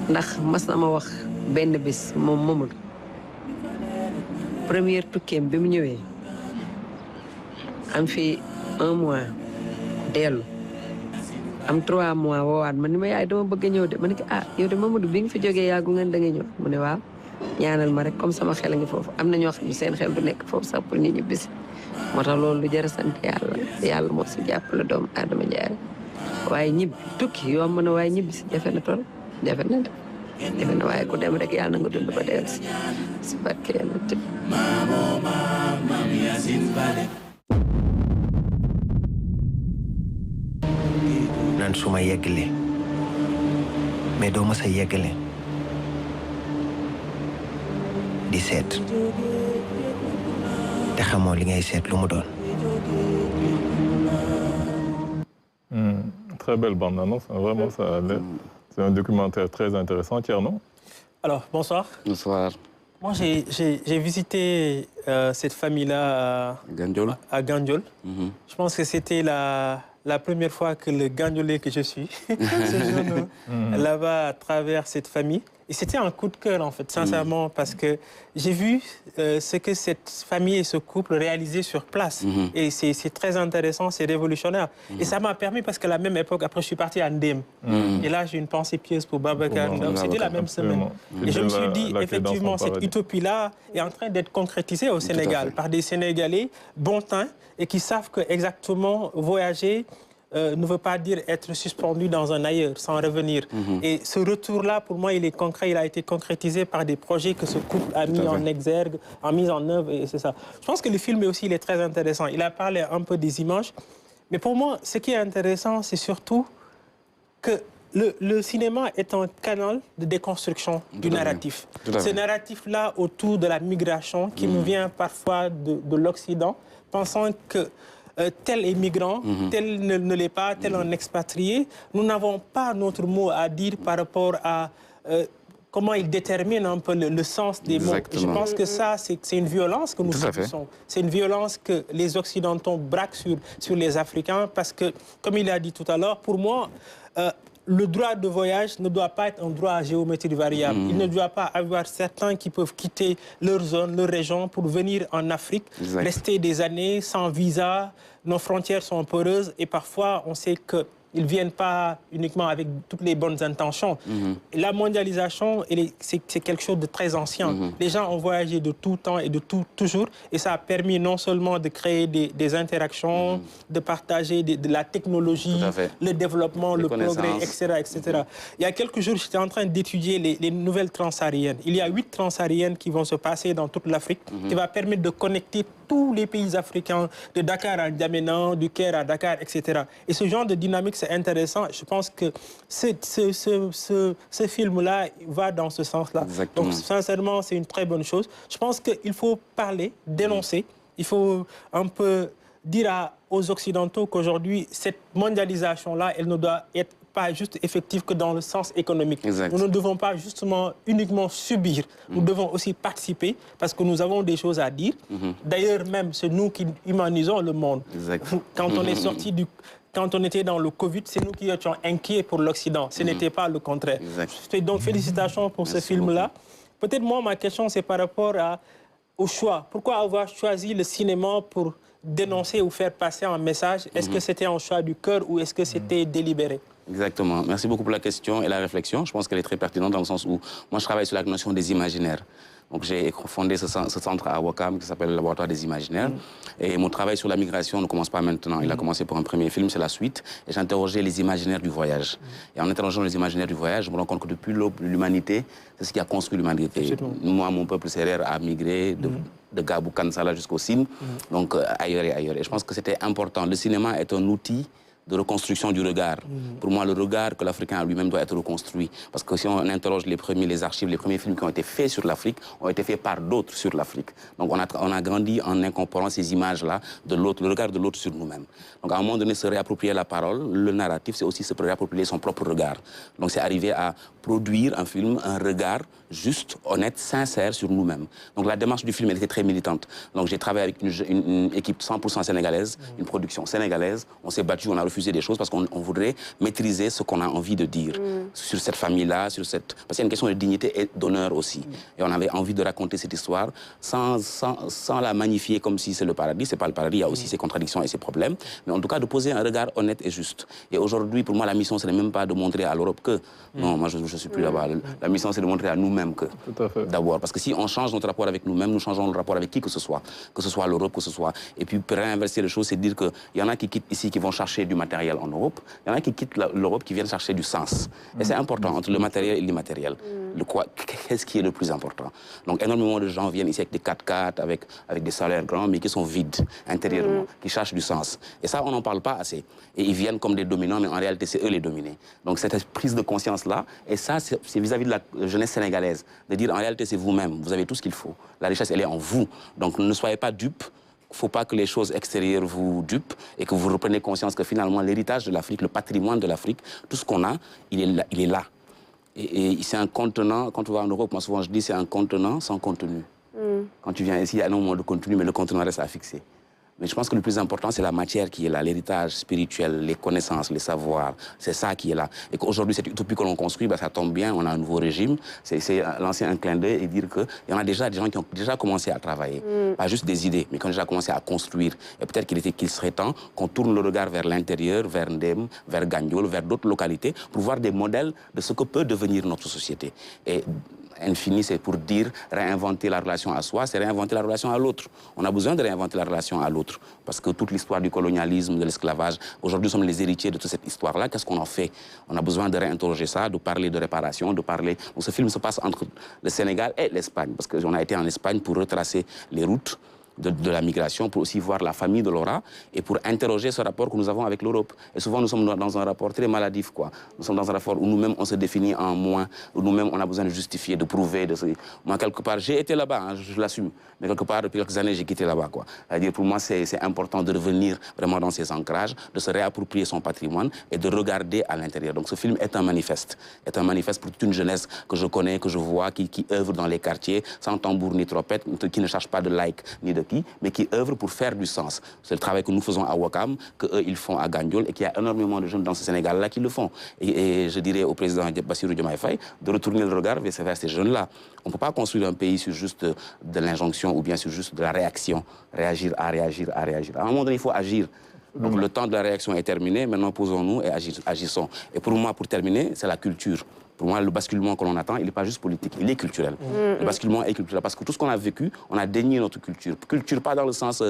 ndax mas na ma wax benn bés moom Mamadou première tukkeem bi mu ñëwee am fi 1 mois dellu am 3 mois woowaat ma ni ma yaay dama bëgg a ñëw de ma ne ko yow de Mamadou bi nga fi jógee yàggu ngeen da nga ñëw mu ne waaw ñaanal ma rek comme sama xel a ngi foofu am na ñoo xam ne seen xel du nekk foofu sax pour ñu ñibbisi moo tax loolu lu jar a sant yàlla moo si jàppale doomu aadama jaare waaye ñibbi tukki yomb na waaye ñibbi si jafe na trop jafe na de defe na waaye ku dem rek yàlla na nga dund ba dellu si barke yàlla tëdd. naan su ma yeggalee mais doo ma sa yeggale di seet te xamoo li ngay seet lu mu doon. Très belle bande-annonce, vraiment ça a l'air. C'est un documentaire très intéressant. Thierno? Alors, bonsoir. Bonsoir. Moi, j'ai visité cette famille-là à Gandiol. Je pense que c'était la première fois que le Gandiolais que je suis séjourne là-bas à travers cette famille. Et c'était un coup de cœur, en fait, sincèrement, parce que j'ai vu ce que cette famille et ce couple réalisaient sur place. Et c'est très intéressant, c'est révolutionnaire. Et ça m'a permis, parce qu'à la même époque, après, je suis parti à Ndem. Et là, j'ai une pensée pieuse pour Babacar Ndao. C'était la même semaine. Et je me suis dit, effectivement, cette utopie-là est en train d'être concrétisée au Sénégal par des Sénégalais bon teint et qui savent que exactement voyager ne veut pas dire être suspendu dans un ailleurs, sans revenir. Et ce retour-là, pour moi, il est concret, il a été concrétisé par des projets que ce couple a mis en exergue, a mis en œuvre, et c'est ça. Je pense que le film aussi, il est très intéressant. Il a parlé un peu des images, mais pour moi, ce qui est intéressant, c'est surtout que le cinéma est un canal de déconstruction du narratif. Ce narratif-là autour de la migration qui nous vient parfois de l'Occident, pensant que tel est migrant, tel ne l'est pas, tel un expatrié. Nous n'avons pas notre mot à dire par rapport à comment il détermine un peu le sens des mots. Et je pense que ça, c'est une violence que nous subissons. C'est une violence que les Occidentaux braquent sur les Africains parce que, comme il a dit tout à l'heure, pour moi, le droit de voyage ne doit pas être un droit à géométrie variable. Il ne doit pas avoir certains qui peuvent quitter leur zone, leur région pour venir en Afrique, rester des années sans visa. Nos frontières sont poreuses et parfois on sait que ils ne viennent pas uniquement avec toutes les bonnes intentions. La mondialisation, c'est quelque chose de très ancien. Les gens ont voyagé de tout temps et de toujours. Et ça a permis non seulement de créer des interactions, de partager de la technologie, le développement, le progrès, etc., etc. Il y a quelques jours, j'étais en train d'étudier les nouvelles transsahariennes. Il y a 8 transsahariennes qui vont se passer dans toute l'Afrique, qui va permettre de connecter tous les pays africains, de Dakar à N'Djamena, du Caire à Dakar, etc. Et ce genre de dynamique, c'est intéressant. Je pense que ce film-là va dans ce sens-là. Donc, sincèrement, c'est une très bonne chose. Je pense qu'il faut parler, dénoncer. Il faut un peu dire aux Occidentaux qu'aujourd'hui, cette mondialisation-là, elle ne doit être pas juste effective que dans le sens économique. Nous ne devons pas justement uniquement subir, nous devons aussi participer parce que nous avons des choses à dire. D'ailleurs, même, c'est nous qui humanisons le monde. Quand on est sorti quand on était dans le Covid, c'est nous qui étions inquiets pour l'Occident. Ce n'était pas le contraire. Donc, félicitations pour ce film-là. Peut-être moi, ma question, c'est par rapport au choix. Pourquoi avoir choisi le cinéma pour dénoncer ou faire passer un message? Est-ce que c'était un choix du cœur ou est-ce que c'était délibéré? Exactement. Merci beaucoup pour la question et la réflexion. Je pense qu'elle est très pertinente dans le sens où moi, je travaille sur la notion des imaginaires. Donc, j'ai fondé ce centre à Ouakam qui s'appelle le Laboratoire des Imaginaires. Et mon travail sur la migration ne commence pas maintenant. Il a commencé pour un premier film, c'est la suite. Et j'ai interrogé les imaginaires du voyage. Et en interrogeant les imaginaires du voyage, je me rends compte que depuis l'humanité, c'est ce qui a construit l'humanité. Moi, mon peuple sérère a migré de Gabou Kansala jusqu'au Sine, donc ailleurs et ailleurs. Et je pense que c'était important. Le cinéma est un outil de reconstruction du regard. Pour moi, le regard que l'Africain lui-même doit être reconstruit. Parce que si on interroge les archives, les premiers films qui ont été faits sur l'Afrique ont été faits par d'autres sur l'Afrique. Donc on a grandi en incorporant ces images-là de l'autre, le regard de l'autre sur nous-mêmes. Donc à un moment donné, se réapproprier la parole, le narratif, c'est aussi se réapproprier son propre regard. Donc c'est arriver à produire un film, un regard juste, honnête, sincère sur nous-mêmes. Donc la démarche du film, elle était très militante. Donc j'ai travaillé avec une équipe 100% sénégalaise, une production sénégalaise. On s'est battu, on a refusé des choses parce qu'on voudrait maîtriser ce qu'on a envie de dire sur cette famille-là, parce qu'il y a une question de dignité et d'honneur aussi. Et on avait envie de raconter cette histoire sans la magnifier comme si c'est le paradis. C'est pas le paradis, il y a aussi ses contradictions et ses problèmes. Mais en tout cas, de poser un regard honnête et juste. Et aujourd'hui, pour moi, la mission, ce n'est même pas de montrer à l'Europe que... Non, moi, je ne suis plus là-bas. La mission, c'est de montrer à nous-mêmes que... D'abord, parce que si on change notre rapport avec nous-mêmes, nous changeons le rapport avec qui que ce soit l'Europe, que ce soit... Et puis, pour réinverser les choses, c'est de dire qu'il y en a qui quittent ici, qui vont chercher du matériel en Europe. Il y en a qui quittent l'Europe, qui viennent chercher du sens. Et c'est important, entre le matériel et l'immatériel. Qu'est-ce qui est le plus important? Donc, énormément de gens viennent ici avec des 4x4, avec des salaires grands, mais qui sont vides intérieurement, qui cherchent du sens. Et ça, on n'en parle pas assez. Et ils viennent comme des dominants, mais en réalité, c'est eux les dominés. Donc, cette prise de conscience-là, et ça, c'est vis-à-vis de la jeunesse sénégalaise, de dire, en réalité, c'est vous-même, vous avez tout ce qu'il faut. La richesse, elle est en vous. Donc, ne soyez pas dupes. Il ne faut pas que les choses extérieures vous dupent et que vous repreniez conscience que finalement, l'héritage de l'Afrique, le patrimoine de l'Afrique, tout ce qu'on a, il est là. Et c'est un contenant, quand tu vas en Europe, moi souvent je dis c'est un contenant sans contenu. Quand tu viens ici, il y a un nombre de contenu, mais le contenant reste à fixer. Mais je pense que le plus important, c'est la matière qui est là, l'héritage spirituel, les connaissances, les savoirs. C'est ça qui est là. Et qu'aujourd'hui, cette utopie que l'on construit, ça tombe bien, on a un nouveau régime. C'est lancer un clin d'œil et dire qu'il y en a déjà des gens qui ont déjà commencé à travailler. Pas juste des idées, mais qui ont déjà commencé à construire. Et peut-être qu'il serait temps qu'on tourne le regard vers l'intérieur, vers Ndem, vers Gandiol, vers d'autres localités, pour voir des modèles de ce que peut devenir notre société. Et infini, c'est pour dire réinventer la relation à soi, c'est réinventer la relation à l'autre. On a besoin de réinventer la relation à l'autre, parce que toute l'histoire du colonialisme, de l'esclavage, aujourd'hui nous sommes les héritiers de toute cette histoire-là. Qu'est-ce qu'on en fait? On a besoin de réinterroger ça, de parler de réparation, de parler... Donc, ce film se passe entre le Sénégal et l'Espagne, parce qu'on a été en Espagne pour retracer les routes de la migration, pour aussi voir la famille de Laura et pour interroger ce rapport que nous avons avec l'Europe. Et souvent, nous sommes dans un rapport très maladif, quoi. Nous sommes dans un rapport où nous-mêmes, on se définit en moins, où nous-mêmes, on a besoin de justifier, de prouver. Moi, quelque part, j'ai été là-bas, hein, je l'assume, mais quelque part, depuis quelques années, j'ai quitté là-bas, quoi. C'est-à-dire, pour moi, c'est important de revenir vraiment dans ces ancrages, de se réapproprier son patrimoine et de regarder à l'intérieur. Donc, ce film est un manifeste pour toute une jeunesse que je connais, que je vois, qui œuvre dans les quartiers, sans tambour ni trompette, qui ne cherche pas de like ni de mais qui œuvrent pour faire du sens. C'est le travail que nous faisons à Ouakam, qu'eux, ils font à Gandiol, et qu'il y a énormément de jeunes dans ce Sénégal-là qui le font. Et je dirais au président Bassirou Diomaye Faye de retourner le regard vers ces jeunes-là. On ne peut pas construire un pays sur juste de l'injonction ou bien sur juste de la réaction. Réagir à réagir à réagir. À un moment donné, il faut agir. Donc le temps de la réaction est terminé, maintenant posons-nous et agissons. Et pour moi, pour terminer, c'est la culture. Pour moi, le basculement que l'on attend, il n'est pas juste politique, il est culturel. Le basculement est culturel parce que tout ce qu'on a vécu, on a dénié notre culture. Culture, pas dans le sens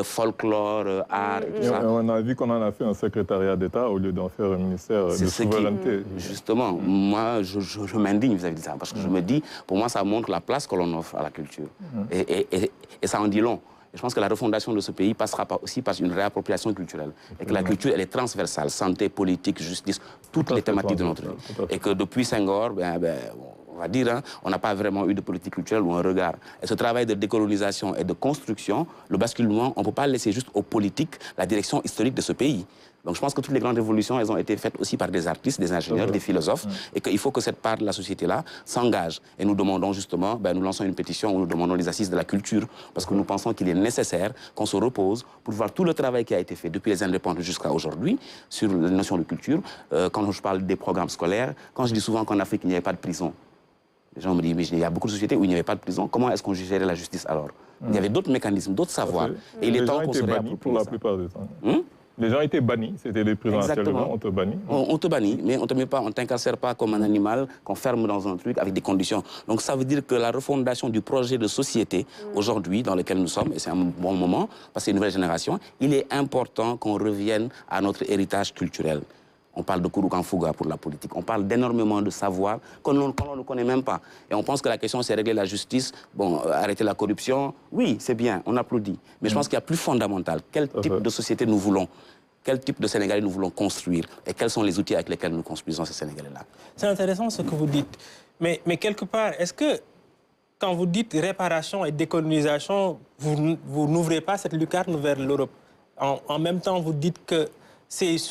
folklore, art et tout ça. On a vu qu'on en a fait un secrétariat d'État au lieu d'en faire un ministère de souveraineté. Justement, moi, je m'indigne vis-à-vis de ça parce que je me dis, pour moi, ça montre la place que l'on offre à la culture. Et ça en dit long. Je pense que la refondation de ce pays passera aussi par une réappropriation culturelle. Et que la culture, elle est transversale. Santé, politique, justice, toutes les thématiques de notre vie. Et que depuis Senghor, on va dire, hein, on n'a pas vraiment eu de politique culturelle ou un regard. Et ce travail de décolonisation et de construction, le basculement, on ne peut pas laisser juste aux politiques la direction historique de ce pays. Donc je pense que toutes les grandes révolutions, elles ont été faites aussi par des artistes, des ingénieurs, des philosophes, et qu'il faut que cette part de la société-là s'engage. Et nous demandons justement, nous lançons une pétition où nous demandons les assises de la culture, parce que nous pensons qu'il est nécessaire qu'on se repose pour voir tout le travail qui a été fait depuis les indépendances jusqu'à aujourd'hui sur la notion de culture. Quand je parle des programmes scolaires, quand je dis souvent qu'en Afrique, il n'y avait pas de prison, les gens me disent, mais il y a beaucoup de sociétés où il n'y avait pas de prison, comment est-ce qu'on gérait la justice alors? Il y avait d'autres mécanismes, d'autres savoirs. Et il est temps qu'on se réapproprie pour la plupart des temps. Les gens étaient bannis, c'était des prisons actuellement, on te bannit. On te bannit, mais on ne t'incarcère pas comme un animal qu'on ferme dans un truc avec des conditions. Donc ça veut dire que la refondation du projet de société aujourd'hui dans lequel nous sommes, et c'est un bon moment, parce que c'est une nouvelle génération, il est important qu'on revienne à notre héritage culturel. On parle de Kouroukan Fouga pour la politique. On parle d'énormément de savoir qu'on ne connaît même pas. Et on pense que la question, c'est régler la justice, arrêter la corruption. Oui, c'est bien, on applaudit. Mais je pense qu'il y a plus fondamental. Quel type de société nous voulons? Quel type de Sénégalais nous voulons construire? Et quels sont les outils avec lesquels nous construisons ces Sénégalais-là? C'est intéressant ce que vous dites. Mais quelque part, est-ce que quand vous dites réparation et décolonisation, vous n'ouvrez pas cette lucarne vers l'Europe? En même temps, vous dites que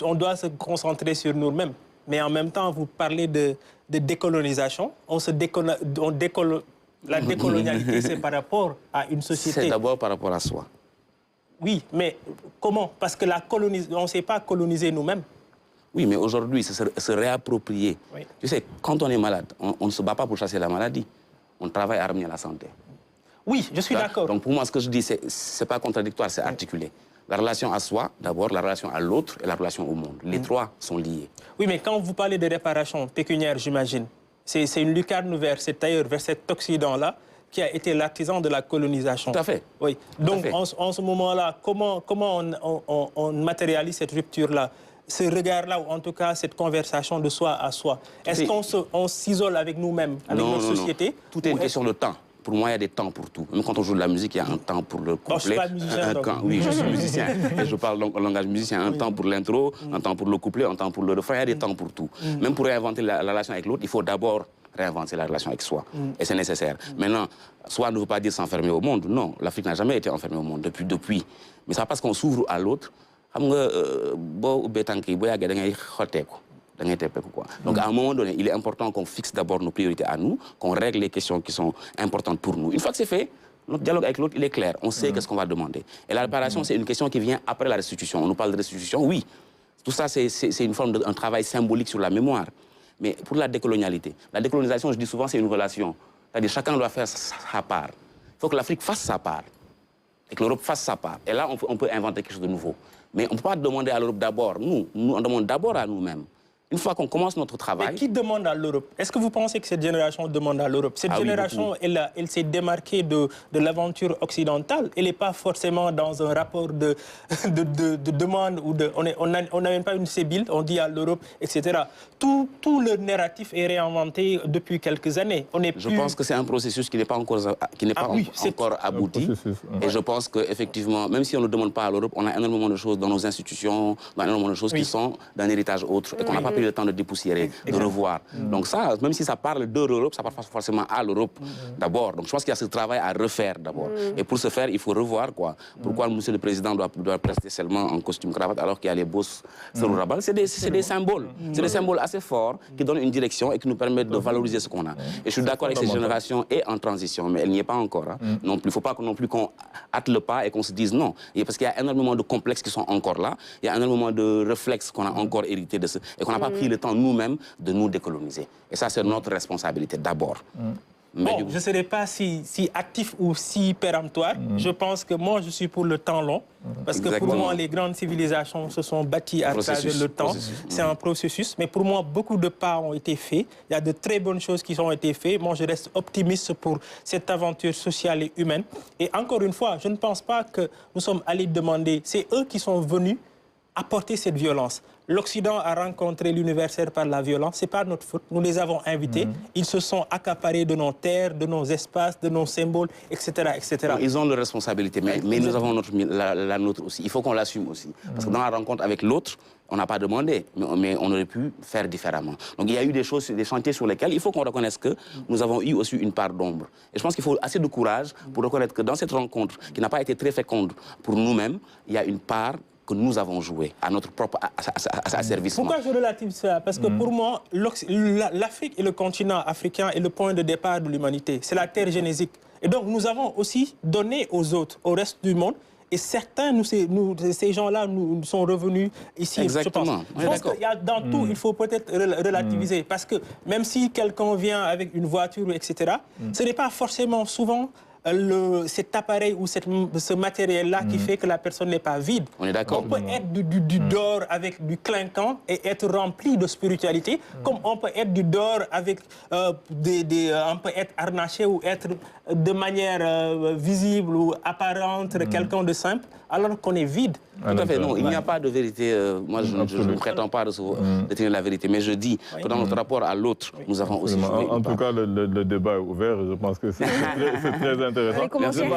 on doit se concentrer sur nous-mêmes. Mais en même temps, vous parlez de décolonisation. La décolonialité, c'est par rapport à une société. C'est d'abord par rapport à soi. Oui, mais comment? Parce que on ne sait pas coloniser nous-mêmes. Oui, mais aujourd'hui, c'est se réapproprier. Oui. Tu sais, quand on est malade, on ne se bat pas pour chasser la maladie. On travaille à ramener la santé. Oui, je suis d'accord. Donc pour moi, ce que je dis, ce n'est pas contradictoire, c'est articulé. La relation à soi, d'abord, la relation à l'autre et la relation au monde. Les trois sont liés. Oui, mais quand vous parlez de réparation pécuniaire, j'imagine, c'est une lucarne vers cet Occident-là qui a été l'artisan de la colonisation. Tout à fait. Oui. Donc, en ce moment-là, comment on matérialise cette rupture-là, ce regard-là, ou en tout cas cette conversation de soi à soi? Est-ce qu'on s'isole avec nous-mêmes, avec notre société? Non. Tout est une question de temps. Pour moi, il y a des temps pour tout. Même quand on joue de la musique, il y a un temps pour le couplet. Je ne suis pas musicien, oui, je suis musicien. Et je parle donc en langage musicien. Un temps pour l'intro, un temps pour le couplet, un temps pour le refrain. Il y a des temps pour tout. Même pour réinventer la relation avec l'autre, il faut d'abord réinventer la relation avec soi. Et c'est nécessaire. Maintenant, soi ne veut pas dire s'enfermer au monde. Non, l'Afrique n'a jamais été enfermée au monde depuis. Mais c'est parce qu'on s'ouvre à l'autre. Donc à un moment donné, il est important qu'on fixe d'abord nos priorités à nous, qu'on règle les questions qui sont importantes pour nous. Une fois que c'est fait, Notre dialogue avec l'autre, il est clair. On sait qu'est-ce qu'on va demander. Et la réparation, c'est une question qui vient après la restitution. On nous parle de restitution, oui. Tout ça, c'est une forme d'un travail symbolique sur la mémoire. Mais pour la décolonialité, la décolonisation, je dis souvent, c'est une relation. C'est-à-dire chacun doit faire sa part. Il faut que l'Afrique fasse sa part et que l'Europe fasse sa part. Et là, on peut inventer quelque chose de nouveau. Mais on ne peut pas demander à l'Europe d'abord. Nous, on demande d'abord à nous-mêmes. Une fois qu'on commence notre travail... Mais qui demande à l'Europe? Est-ce que vous pensez que cette génération demande à l'Europe? Cette génération, oui, elle s'est démarquée de l'aventure occidentale. Elle n'est pas forcément dans un rapport de demande. On n'a même pas une sébile, on dit à l'Europe, etc. Tout le narratif est réinventé depuis quelques années. Je pense que c'est un processus qui n'est pas encore, encore abouti. Et je pense qu'effectivement, même si on ne demande pas à l'Europe, on a énormément de choses dans nos institutions, dans énormément de choses qui sont d'un héritage autre et qu'on n'a pas pris le temps de dépoussiérer, de revoir. Donc ça, même si ça parle de l'Europe, ça parle pas forcément à l'Europe d'abord. Donc je pense qu'il y a ce travail à refaire d'abord. Et pour ce faire, il faut revoir quoi. Pourquoi Monsieur le Président doit rester seulement en costume cravate alors qu'il y a les bosses sur le rabat? C'est des symboles. C'est des symboles assez forts qui donnent une direction et qui nous permettent de valoriser ce qu'on a. Et je suis d'accord avec cette génération est en transition, mais elle n'y est pas encore. Hein. Non plus. Il ne faut pas non plus qu'on hâte le pas et qu'on se dise non. Parce qu'il y a énormément de complexes qui sont encore là. Il y a énormément de réflexes qu'on a encore hérité de ce et qu'on n'a pas pris le temps nous-mêmes de nous décoloniser. Et ça, c'est notre responsabilité d'abord. Bon, je ne serai pas si actif ou si péremptoire. Je pense que moi, je suis pour le temps long. Parce que pour moi, les grandes civilisations se sont bâties à travers le temps. C'est un processus. Mais pour moi, beaucoup de pas ont été faits. Il y a de très bonnes choses qui ont été faites. Moi, je reste optimiste pour cette aventure sociale et humaine. Et encore une fois, je ne pense pas que nous sommes allés demander. C'est eux qui sont venus apporter cette violence. L'Occident a rencontré l'universel par la violence. Ce n'est pas notre faute. Nous les avons invités. Ils se sont accaparés de nos terres, de nos espaces, de nos symboles, etc. etc. Non, ils ont leur responsabilité, mais nous avons la nôtre aussi. Il faut qu'on l'assume aussi. Parce que dans la rencontre avec l'autre, on n'a pas demandé, mais on aurait pu faire différemment. Donc il y a eu des choses, des chantiers sur lesquels il faut qu'on reconnaisse que nous avons eu aussi une part d'ombre. Et je pense qu'il faut assez de courage pour reconnaître que dans cette rencontre, qui n'a pas été très féconde pour nous-mêmes, il y a une part que nous avons joué à notre propre asservissement. Pourquoi je relative ça? Parce que pour moi, l'Afrique et le continent africain est le point de départ de l'humanité. C'est la terre génésique. Et donc nous avons aussi donné aux autres, au reste du monde. Et certains, ces gens-là, nous sont revenus ici. Exactement. Je pense qu'il y a dans tout, il faut peut-être relativiser. Parce que même si quelqu'un vient avec une voiture, etc., ce n'est pas forcément souvent cet appareil ou ce matériel-là qui fait que la personne n'est pas vide. On est d'accord. On peut être du d'or avec du clinquant et être rempli de spiritualité, comme on peut être du d'or avec on peut être harnaché ou être de manière visible ou apparente quelqu'un de simple, alors qu'on est vide. Tout à fait, non, il n'y a pas de vérité. Moi, je ne prétends pas détenir la vérité, mais je dis que dans notre rapport à l'autre, nous avons aussi joué. En tout cas, le débat est ouvert et je pense que c'est très intéressant.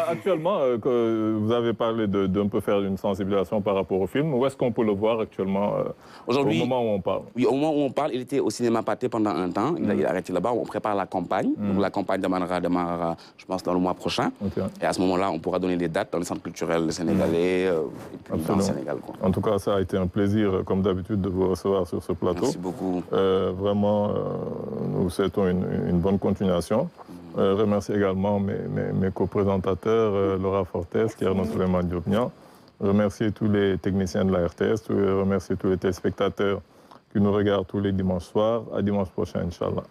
Actuellement, vous avez parlé d'un peu faire une sensibilisation par rapport au film. Où est-ce qu'on peut le voir actuellement aujourd'hui, au moment où on parle? Oui, au moment où on parle, il était au cinéma Pathé pendant un temps. Il a arrêté là-bas. On prépare la campagne. Donc la campagne d'Amanara démarrera, je pense, dans le mois prochain. Et à ce moment-là, on pourra donner des dates dans le centre culturel sénégalais et puis dans le Sénégal. Quoi. En tout cas, ça a été un plaisir, comme d'habitude, de vous recevoir sur ce plateau. Merci beaucoup. Vraiment, nous vous souhaitons une bonne continuation. Remercie également mes co-présentateurs, Laura Fortes, Kierno Souleymane Diop-Niang. Remercier tous les techniciens de la RTS, remercier tous les téléspectateurs qui nous regardent tous les dimanches soirs. À dimanche prochain, Inch'Allah.